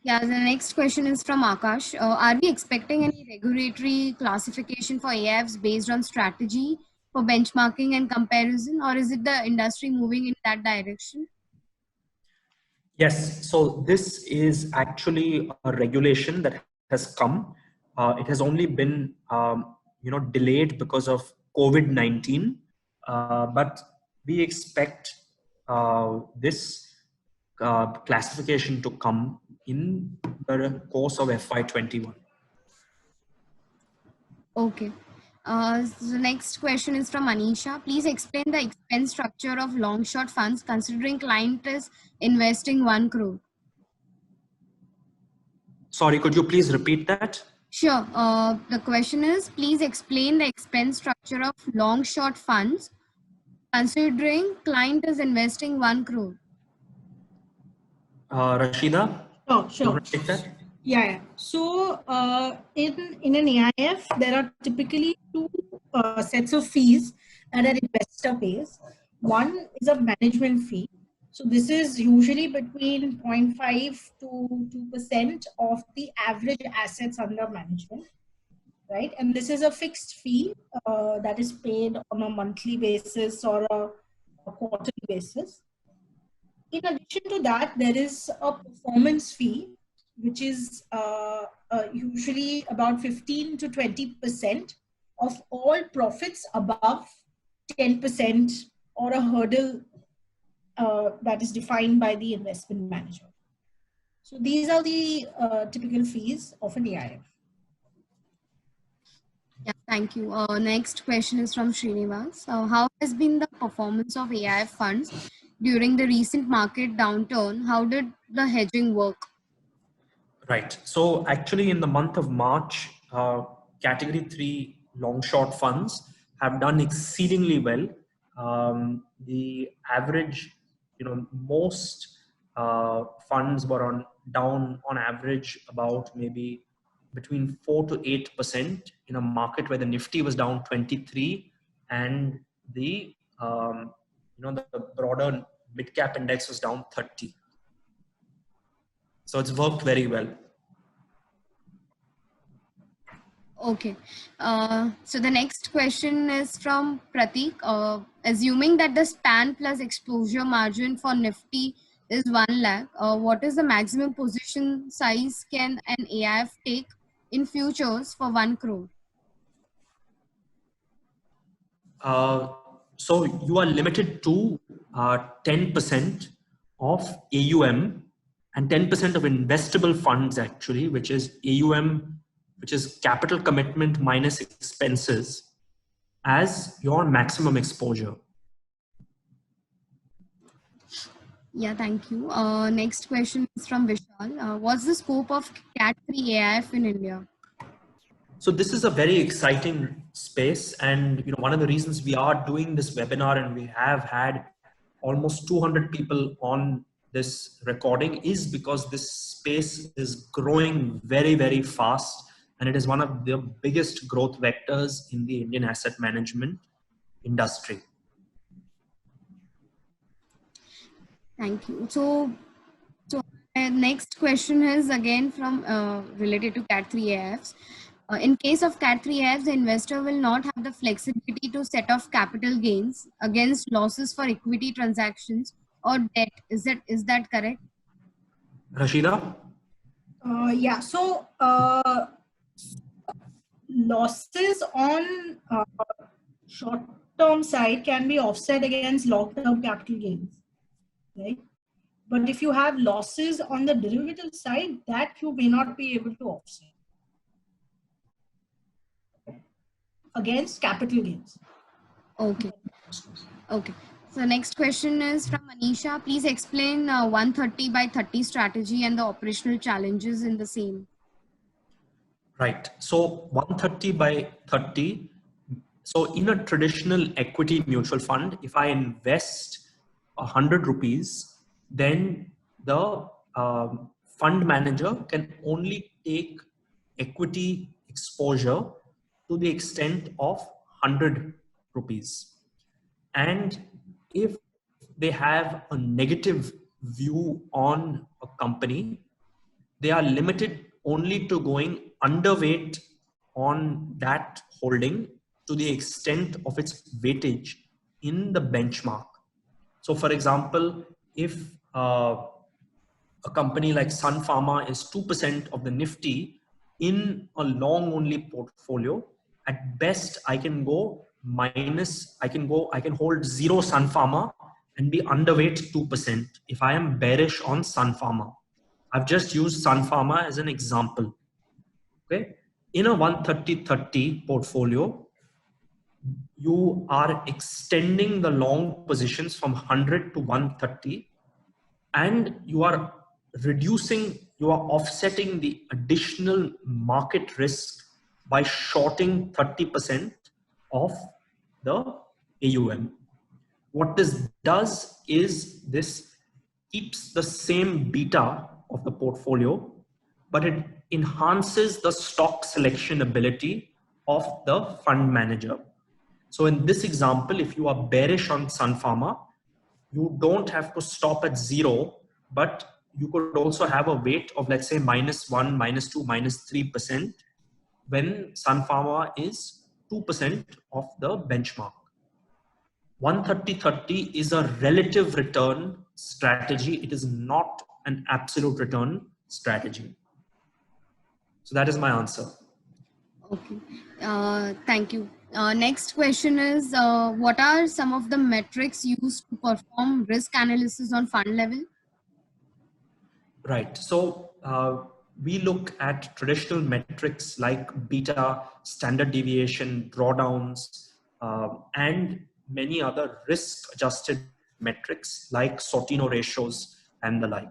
S3: Yeah, the next question is from Akash. Are we expecting any regulatory classification for AIFs based on strategy for benchmarking and comparison, or is it the industry moving in that direction?
S2: Yes, so this is actually a regulation that has come. It has only been delayed because of COVID-19, but we expect this classification to come in the course of FY21.
S3: Okay. The next question is from Anisha. Please explain the expense structure of long short funds considering client is investing 1 crore.
S2: Sorry, could you please repeat that?
S3: Sure. The question is, please explain the expense structure of long short funds considering client is investing 1 crore.
S2: Rashida?
S1: Oh, sure.
S2: You want to take that?
S1: Yeah. So in an AIF, there are typically two sets of fees that an investor pays. One is a management fee. So this is usually between 0.5 to 2% of the average assets under management, right? And this is a fixed fee that is paid on a monthly basis or a quarterly basis. In addition to that, there is a performance fee, which is usually about 15 to 20% of all profits above 10% or a hurdle that is defined by the investment manager. So these are the typical fees of an AIF.
S3: Yeah, thank you. Next question is from Srinivas. How has been the performance of AIF funds during the recent market downturn? How did the hedging work?
S2: Right. So actually in the month of March, category 3 long short funds have done exceedingly well. The average, most funds were down on average about maybe between 4 to 8% in a market where the Nifty was down 23 and the the broader mid cap index was down 30. So it's worked very well.
S3: Okay. So the next question is from Pratik. Assuming that the span plus exposure margin for Nifty is 1 lakh, what is the maximum position size can an AIF take in futures for 1 crore?
S2: So you are limited to 10% of AUM and 10% of investable funds actually, which is AUM, which is capital commitment minus expenses as your maximum exposure.
S3: Yeah, thank you. Next question is from Vishal. What's the scope of Cat3 AIF in India?
S2: So this is a very exciting space, and one of the reasons we are doing this webinar and we have had almost 200 people on this recording is because this space is growing very, very fast, and it is one of the biggest growth vectors in the Indian asset management industry.
S3: Thank you. So next question is again from related to Cat3 AIFs. In case of Cat3 AIFs, the investor will not have the flexibility to set off capital gains against losses for equity transactions or debt. Is that correct?
S2: Rashida?
S1: Yeah. So losses on short-term side can be offset against long-term capital gains, right? But if you have losses on the derivative side, that you may not be able to offset against capital gains.
S3: Okay. Okay. So next question is from Anisha. Please explain 130 by 30 strategy and the operational challenges in the same.
S2: Right. So 130 by 30. So in a traditional equity mutual fund, if I invest 100 rupees, then the fund manager can only take equity exposure to the extent of 100 rupees. And if they have a negative view on a company, they are limited only to going underweight on that holding to the extent of its weightage in the benchmark. So for example, if a company like Sun Pharma is 2% of the Nifty in a long only portfolio, at best I can go minus, I can hold 0 Sun Pharma and be underweight 2% if I am bearish on Sun Pharma. I've just used Sun Pharma as an example. Okay, in a 130-30 portfolio, you are extending the long positions from 100 to 130, and you are offsetting the additional market risk by shorting 30% of the AUM. What this does is this keeps the same beta of the portfolio, but it enhances the stock selection ability of the fund manager. So in this example, if you are bearish on Sun Pharma, you don't have to stop at 0, but you could also have a weight of, let's say, -1, -2, -3% when Sun Pharma is 2% of the benchmark. 130-30 is a relative return strategy. It is not an absolute return strategy. So that is my answer.
S3: Okay, thank you. Next question is, what are some of the metrics used to perform risk analysis on fund level?
S2: Right. So we look at traditional metrics like beta, standard deviation, drawdowns, and many other risk-adjusted metrics like Sortino ratios and the like.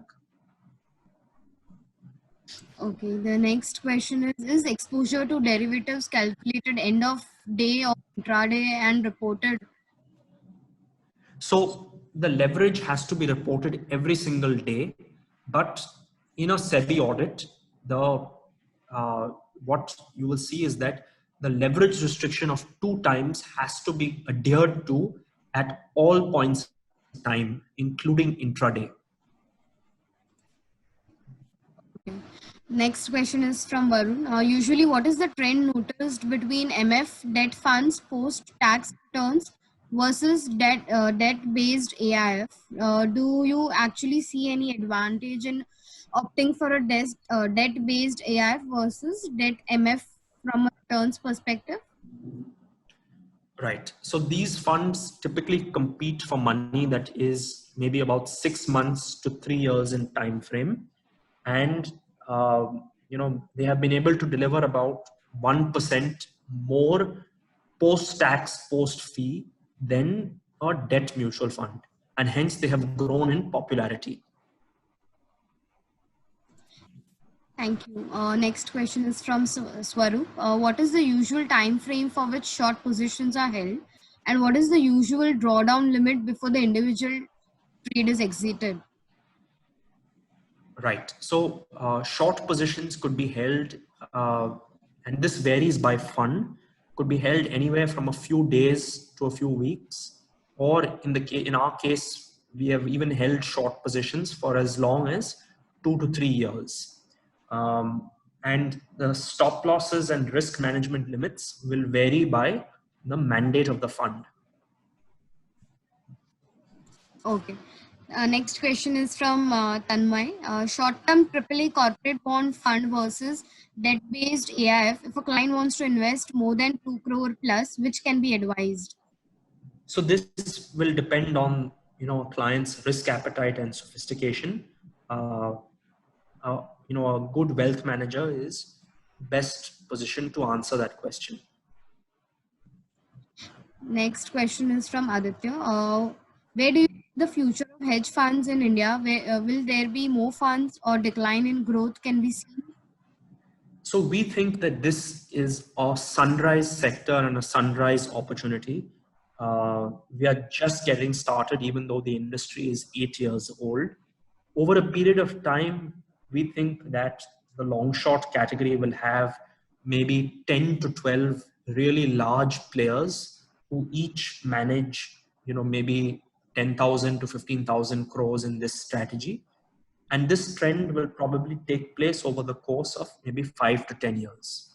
S3: Okay, the next question is exposure to derivatives calculated end of day or intraday and reported?
S2: So the leverage has to be reported every single day, but in a SEBI audit, what you will see is that the leverage restriction of 2 times has to be adhered to at all points in time, including intraday.
S3: Okay. Next question is from Varun. Usually, what is the trend noticed between MF debt funds post-tax returns versus debt-based AIF? Do you actually see any advantage in opting for a debt-based AIF versus debt MF from a returns perspective?
S2: Right. So these funds typically compete for money that is maybe about 6 months to 3 years in time frame, and they have been able to deliver about 1% more post-tax, post-fee than a debt mutual fund, and hence they have grown in popularity.
S3: Thank you. Next question is from Swaroop. What is the usual time frame for which short positions are held, and what is the usual drawdown limit before the individual trade is exited?
S2: Right. So short positions could be held, and this varies by fund, could be held anywhere from a few days to a few weeks, or in our case, we have even held short positions for as long as 2 to 3 years. And the stop losses and risk management limits will vary by the mandate of the fund.
S3: Okay. Next question is from Tanmay. Short-term AAA corporate bond fund versus debt-based AIF. If a client wants to invest more than 2 crore plus, which can be advised?
S2: So this will depend on a client's risk appetite and sophistication. A good wealth manager is best positioned to answer that question.
S3: Next question is from Aditya. Where do you see the future of hedge funds in India? Will there be more funds or decline in growth can be seen?
S2: So we think that this is a sunrise sector and a sunrise opportunity. We are just getting started, even though the industry is 8 years old. Over a period of time, we think that the long short category will have maybe 10 to 12 really large players who each manage, maybe 10,000 to 15,000 crores in this strategy. And this trend will probably take place over the course of maybe 5 to 10 years.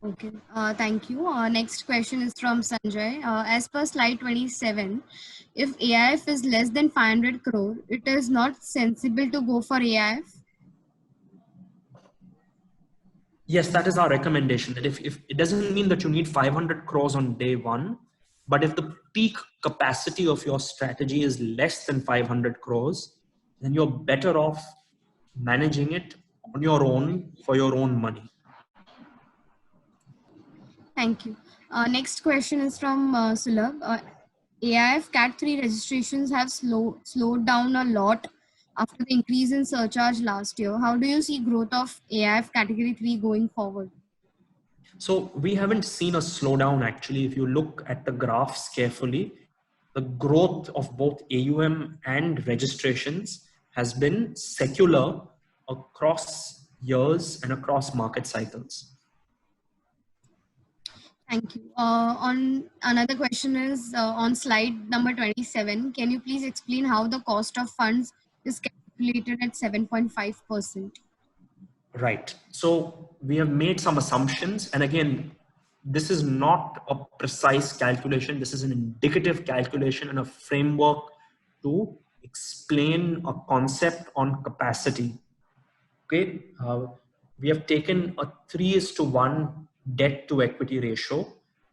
S3: Okay, thank you. Next question is from Sanjay. As per slide 27, if AIF is less than 500 crore, it is not sensible to go for AIF?
S2: Yes, that is our recommendation. That if it doesn't mean that you need 500 crores on day one, but if the peak capacity of your strategy is less than 500 crores, then you're better off managing it on your own for your own money.
S3: Thank you. Next question is from Sulabh. AIF Cat 3 registrations have slowed down a lot after the increase in surcharge last year. How do you see growth of AIF category 3 going forward?
S2: So we haven't seen a slowdown actually. If you look at the graphs carefully, the growth of both AUM and registrations has been secular across years and across market cycles.
S3: Thank you. On another question is on slide number 27. Can you please explain how the cost of funds is calculated at 7.5%?
S2: Right. So we have made some assumptions, and again, this is not a precise calculation. This is an indicative calculation and a framework to explain a concept on capacity. Okay. We have taken a 3:1 debt to equity ratio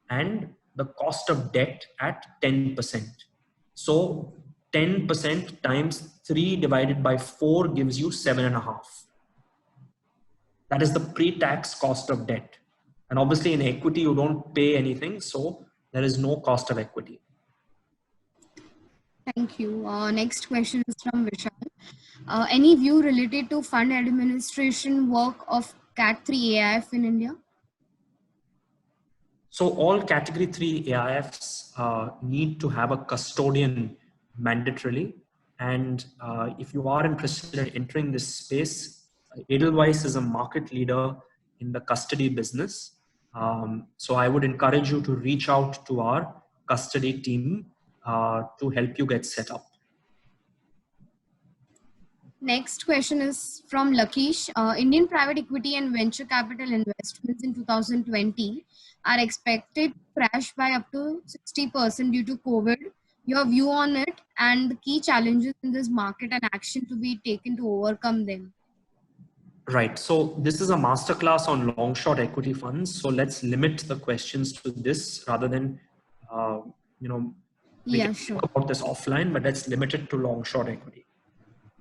S2: and the cost of debt at 10%. So 10% times 3 divided by 4 gives you 7.5. That is the pre-tax cost of debt. And obviously in equity, you don't pay anything. So there is no cost of equity.
S3: Thank you. Next question is from Vishal. Any view related to fund administration work of Cat 3 AIF in India?
S2: So all category 3 AIFs need to have a custodian mandatorily. And if you are interested in entering this space, Edelweiss is a market leader in the custody business. So I would encourage you to reach out to our custody team to help you get set up.
S3: Next question is from Lakesh. Indian private equity and venture capital investments in 2020 are expected to crash by up to 60% due to COVID. Your view on it and the key challenges in this market and action to be taken to overcome them.
S2: Right. So this is a masterclass on long short equity funds. So let's limit the questions to this rather than, we can
S3: sure.
S2: talk about this offline, but let's limit it to long short equity.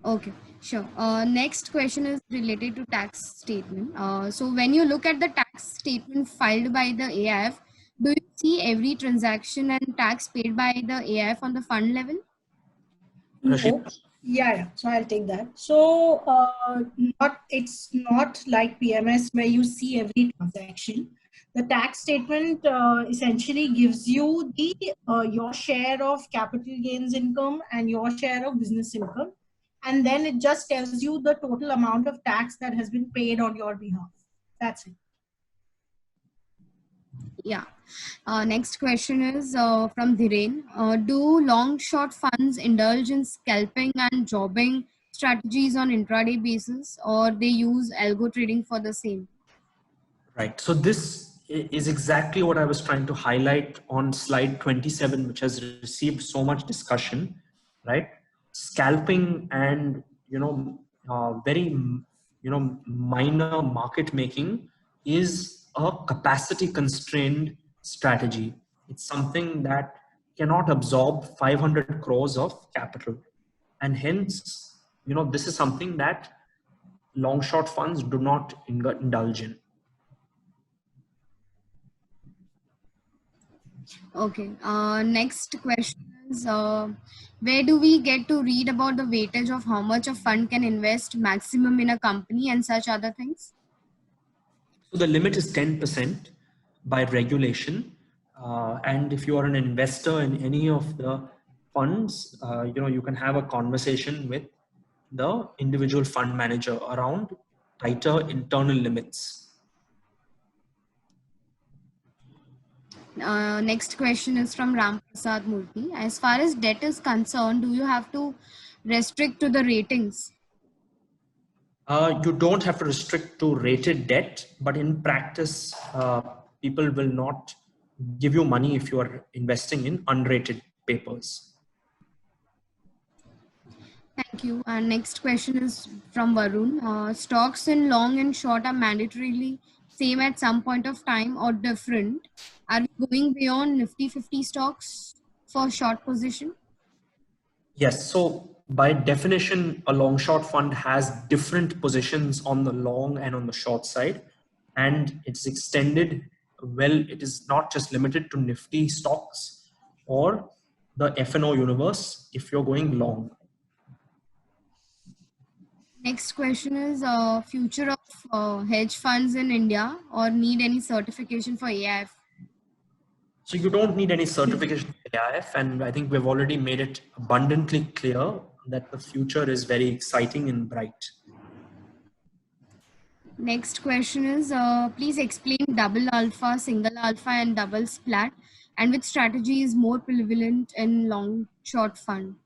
S3: Okay, sure. Next question is related to tax statement. So when you look at the tax statement filed by the AIF, do you see every transaction and tax paid by the AIF on the fund level?
S1: No. Yeah, so I'll take that. So it's not like PMS where you see every transaction. The tax statement essentially gives you the your share of capital gains income and your share of business income. And then it just tells you the total amount of tax that has been paid on your behalf. That's it.
S3: Yeah. Next question is from Dhiren. Do long short funds indulge in scalping and jobbing strategies on intraday basis, or they use algo trading for the same?
S2: Right. So this is exactly what I was trying to highlight on slide 27, which has received so much discussion, right? Scalping and, very, minor market making is a capacity constrained strategy. It's something that cannot absorb 500 crores of capital. And hence, this is something that long short funds do not indulge in.
S3: Okay. Next question is, where do we get to read about the weightage of how much a fund can invest maximum in a company and such other things?
S2: So the limit is 10% by regulation. And if you are an investor in any of the funds, you can have a conversation with the individual fund manager around tighter internal limits.
S3: Next question is from Ram Prasad Murthy. As far as debt is concerned, do you have to restrict to the ratings?
S2: You don't have to restrict to rated debt, but in practice, people will not give you money if you are investing in unrated papers.
S3: Thank you. And next question is from Varun. Stocks in long and short are mandatorily same at some point of time or different? Are we going beyond Nifty 50 stocks for short position?
S2: Yes. So by definition, a long short fund has different positions on the long and on the short side, and it's extended. Well, it is not just limited to Nifty stocks or the F&O universe if you're going long.
S3: Next question is future of hedge funds in India or need any certification for AIF?
S2: So you don't need any certification for AIF, and I think we've already made it abundantly clear that the future is very exciting and bright.
S3: Next question is, please explain double alpha, single alpha, and double splat, and which strategy is more prevalent in long short fund?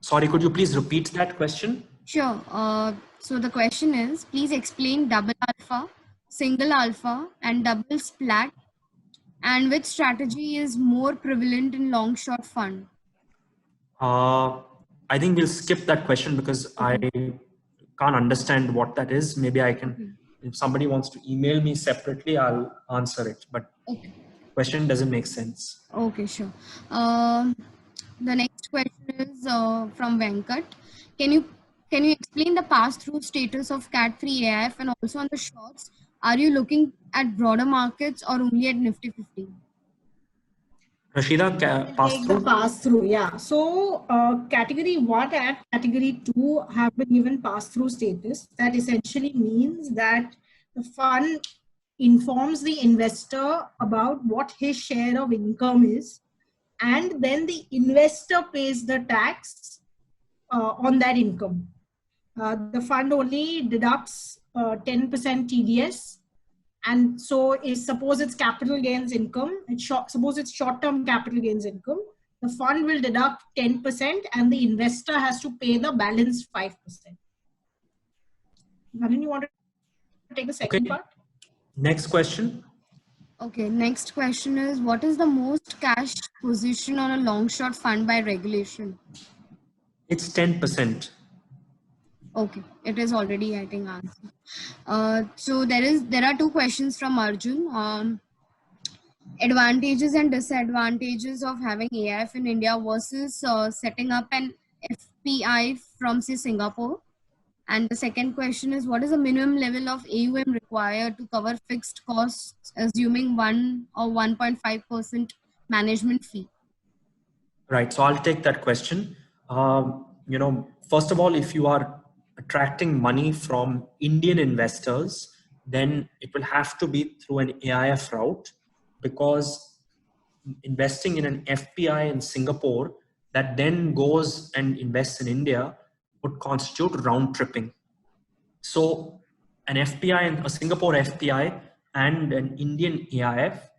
S2: Sorry, could you please repeat that question?
S3: Sure. So the question is, please explain double alpha, single alpha, and double splat, and which strategy is more prevalent in long short fund?
S2: I think we'll skip that question because I can't understand what that is. Maybe I can, if somebody wants to email me separately, I'll answer it. But question doesn't make sense.
S3: Okay, sure. The next question is from Venkat. Can you explain the pass-through status of Cat3 AIF, and also on the shorts, are you looking at broader markets or only at Nifty 50?
S2: Rashida, pass through.
S1: Pass through, yeah. So category 1 and category 2 have been given pass through status. That essentially means that the fund informs the investor about what his share of income is, and then the investor pays the tax on that income. The fund only deducts 10% TDS. And so suppose it's capital gains income, suppose it's short-term capital gains income, the fund will deduct 10% and the investor has to pay the balance 5%. Nalin, you want to take the second part?
S2: Next question.
S3: Okay, next question is, what is the most cash position on a long short fund by regulation?
S2: It's 10%.
S3: Okay, it is already, I think, answered. So there are two questions from Arjun. Advantages and disadvantages of having AIF in India versus setting up an FPI from, say, Singapore. And the second question is, what is the minimum level of AUM required to cover fixed costs, assuming 1 or 1.5% management fee?
S2: Right. So I'll take that question. First of all, if you are attracting money from Indian investors, then it will have to be through an AIF route, because investing in an FPI in Singapore that then goes and invests in India would constitute round tripping. So an FPI, a Singapore FPI and an Indian AIF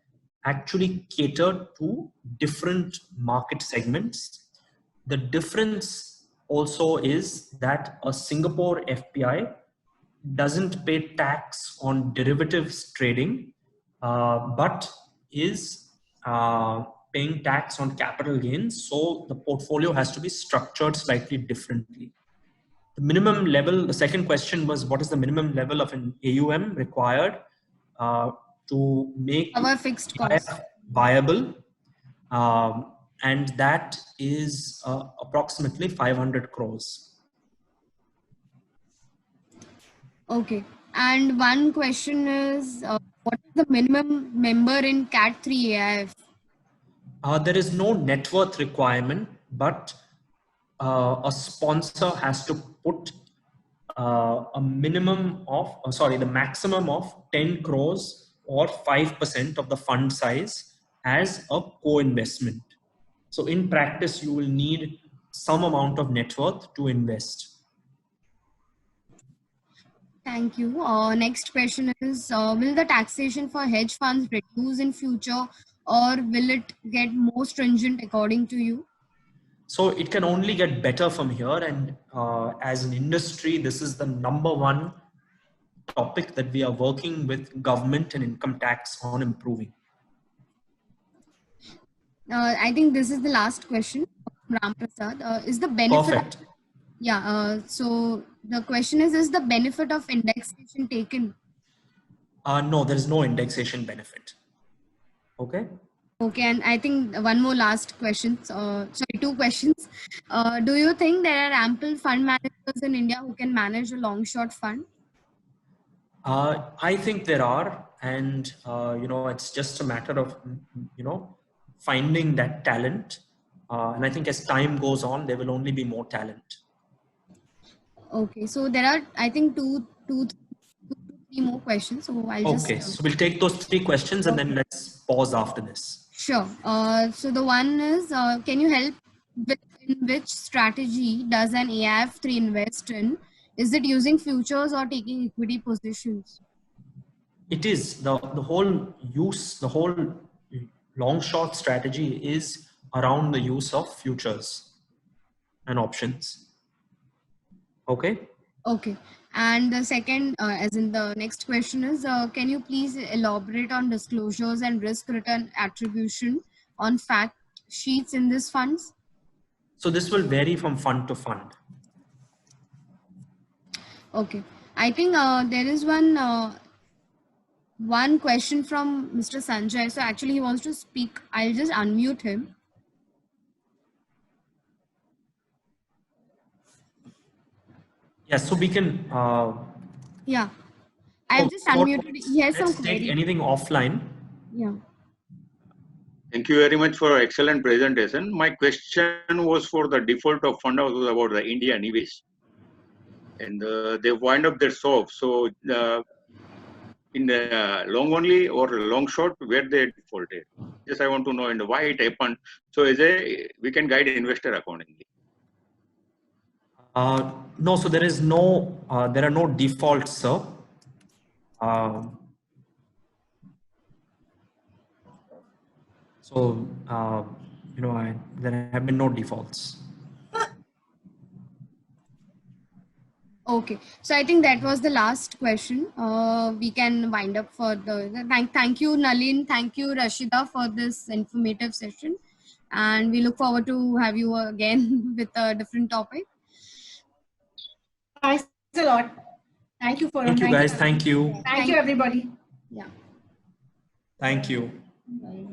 S2: actually cater to different market segments. The difference also is that a Singapore FPI doesn't pay tax on derivatives trading, but is paying tax on capital gains. So the portfolio has to be structured slightly differently. The minimum level, the second question was, what is the minimum level of an AUM required to make
S3: our fixed cost
S2: viable? And that is approximately 500 crores.
S3: Okay. And one question is, what is the minimum member in Cat3 AIF?
S2: There is no net worth requirement, but a sponsor has to put a minimum of, the maximum of 10 crores or 5% of the fund size as a co-investment. So in practice, you will need some amount of net worth to invest.
S3: Thank you. Next question is, will the taxation for hedge funds reduce in future, or will it get more stringent according to you?
S2: So it can only get better from here. And as an industry, this is the #1 topic that we are working with government and income tax on improving.
S3: I think this is the last question from Ram Prasad. Is the benefit?
S2: Perfect.
S3: So the question is the benefit of indexation taken?
S2: No, there is no indexation benefit. Okay.
S3: Okay, and I think one more last question. Two questions. Do you think there are ample fund managers in India who can manage a long short fund?
S2: I think there are, and it's just a matter of finding that talent. And I think as time goes on, there will only be more talent.
S3: Okay, so there are, I think, two, three more questions. So I'll just.
S2: Okay, so we'll take those 3 questions and then let's pause after this.
S3: Sure. So the one is, can you help with in which strategy does an AIF3 invest in? Is it using futures or taking equity positions?
S2: it is the whole use, the whole long short strategy is around the use of futures and options. Okay.
S3: Okay. And the second, as in the next question is, can you please elaborate on disclosures and risk return attribution on fact sheets in these funds?
S2: So this will vary from fund to fund.
S3: Okay. I think there is one question from Mr. Sanjay. So actually he wants to speak. I'll just unmute him.
S2: Yes, so we can.
S3: Yeah. I'll just unmute it. He has some
S2: Let's take
S3: query.
S2: anything offline.
S3: Yeah.
S4: Thank you very much for excellent presentation. My question was for the default of fund house was about the India Nivesh. And they wind up their shop. So in the long only or long short, where they defaulted? Just I want to know and why it happened. So as we can guide investor accordingly.
S2: No, so there is no, there are no defaults, sir. So, you know, there have been no defaults.
S3: Okay, so I think that was the last question. We can wind up for the thank you Nalin, thank you Rashida for this informative session, and we look forward to have you again with a different topic.
S1: Thanks a lot. Thank you for.
S2: Thank you guys. Thank you.
S1: Thank you everybody.
S3: Yeah.
S2: Thank you.
S1: Bye.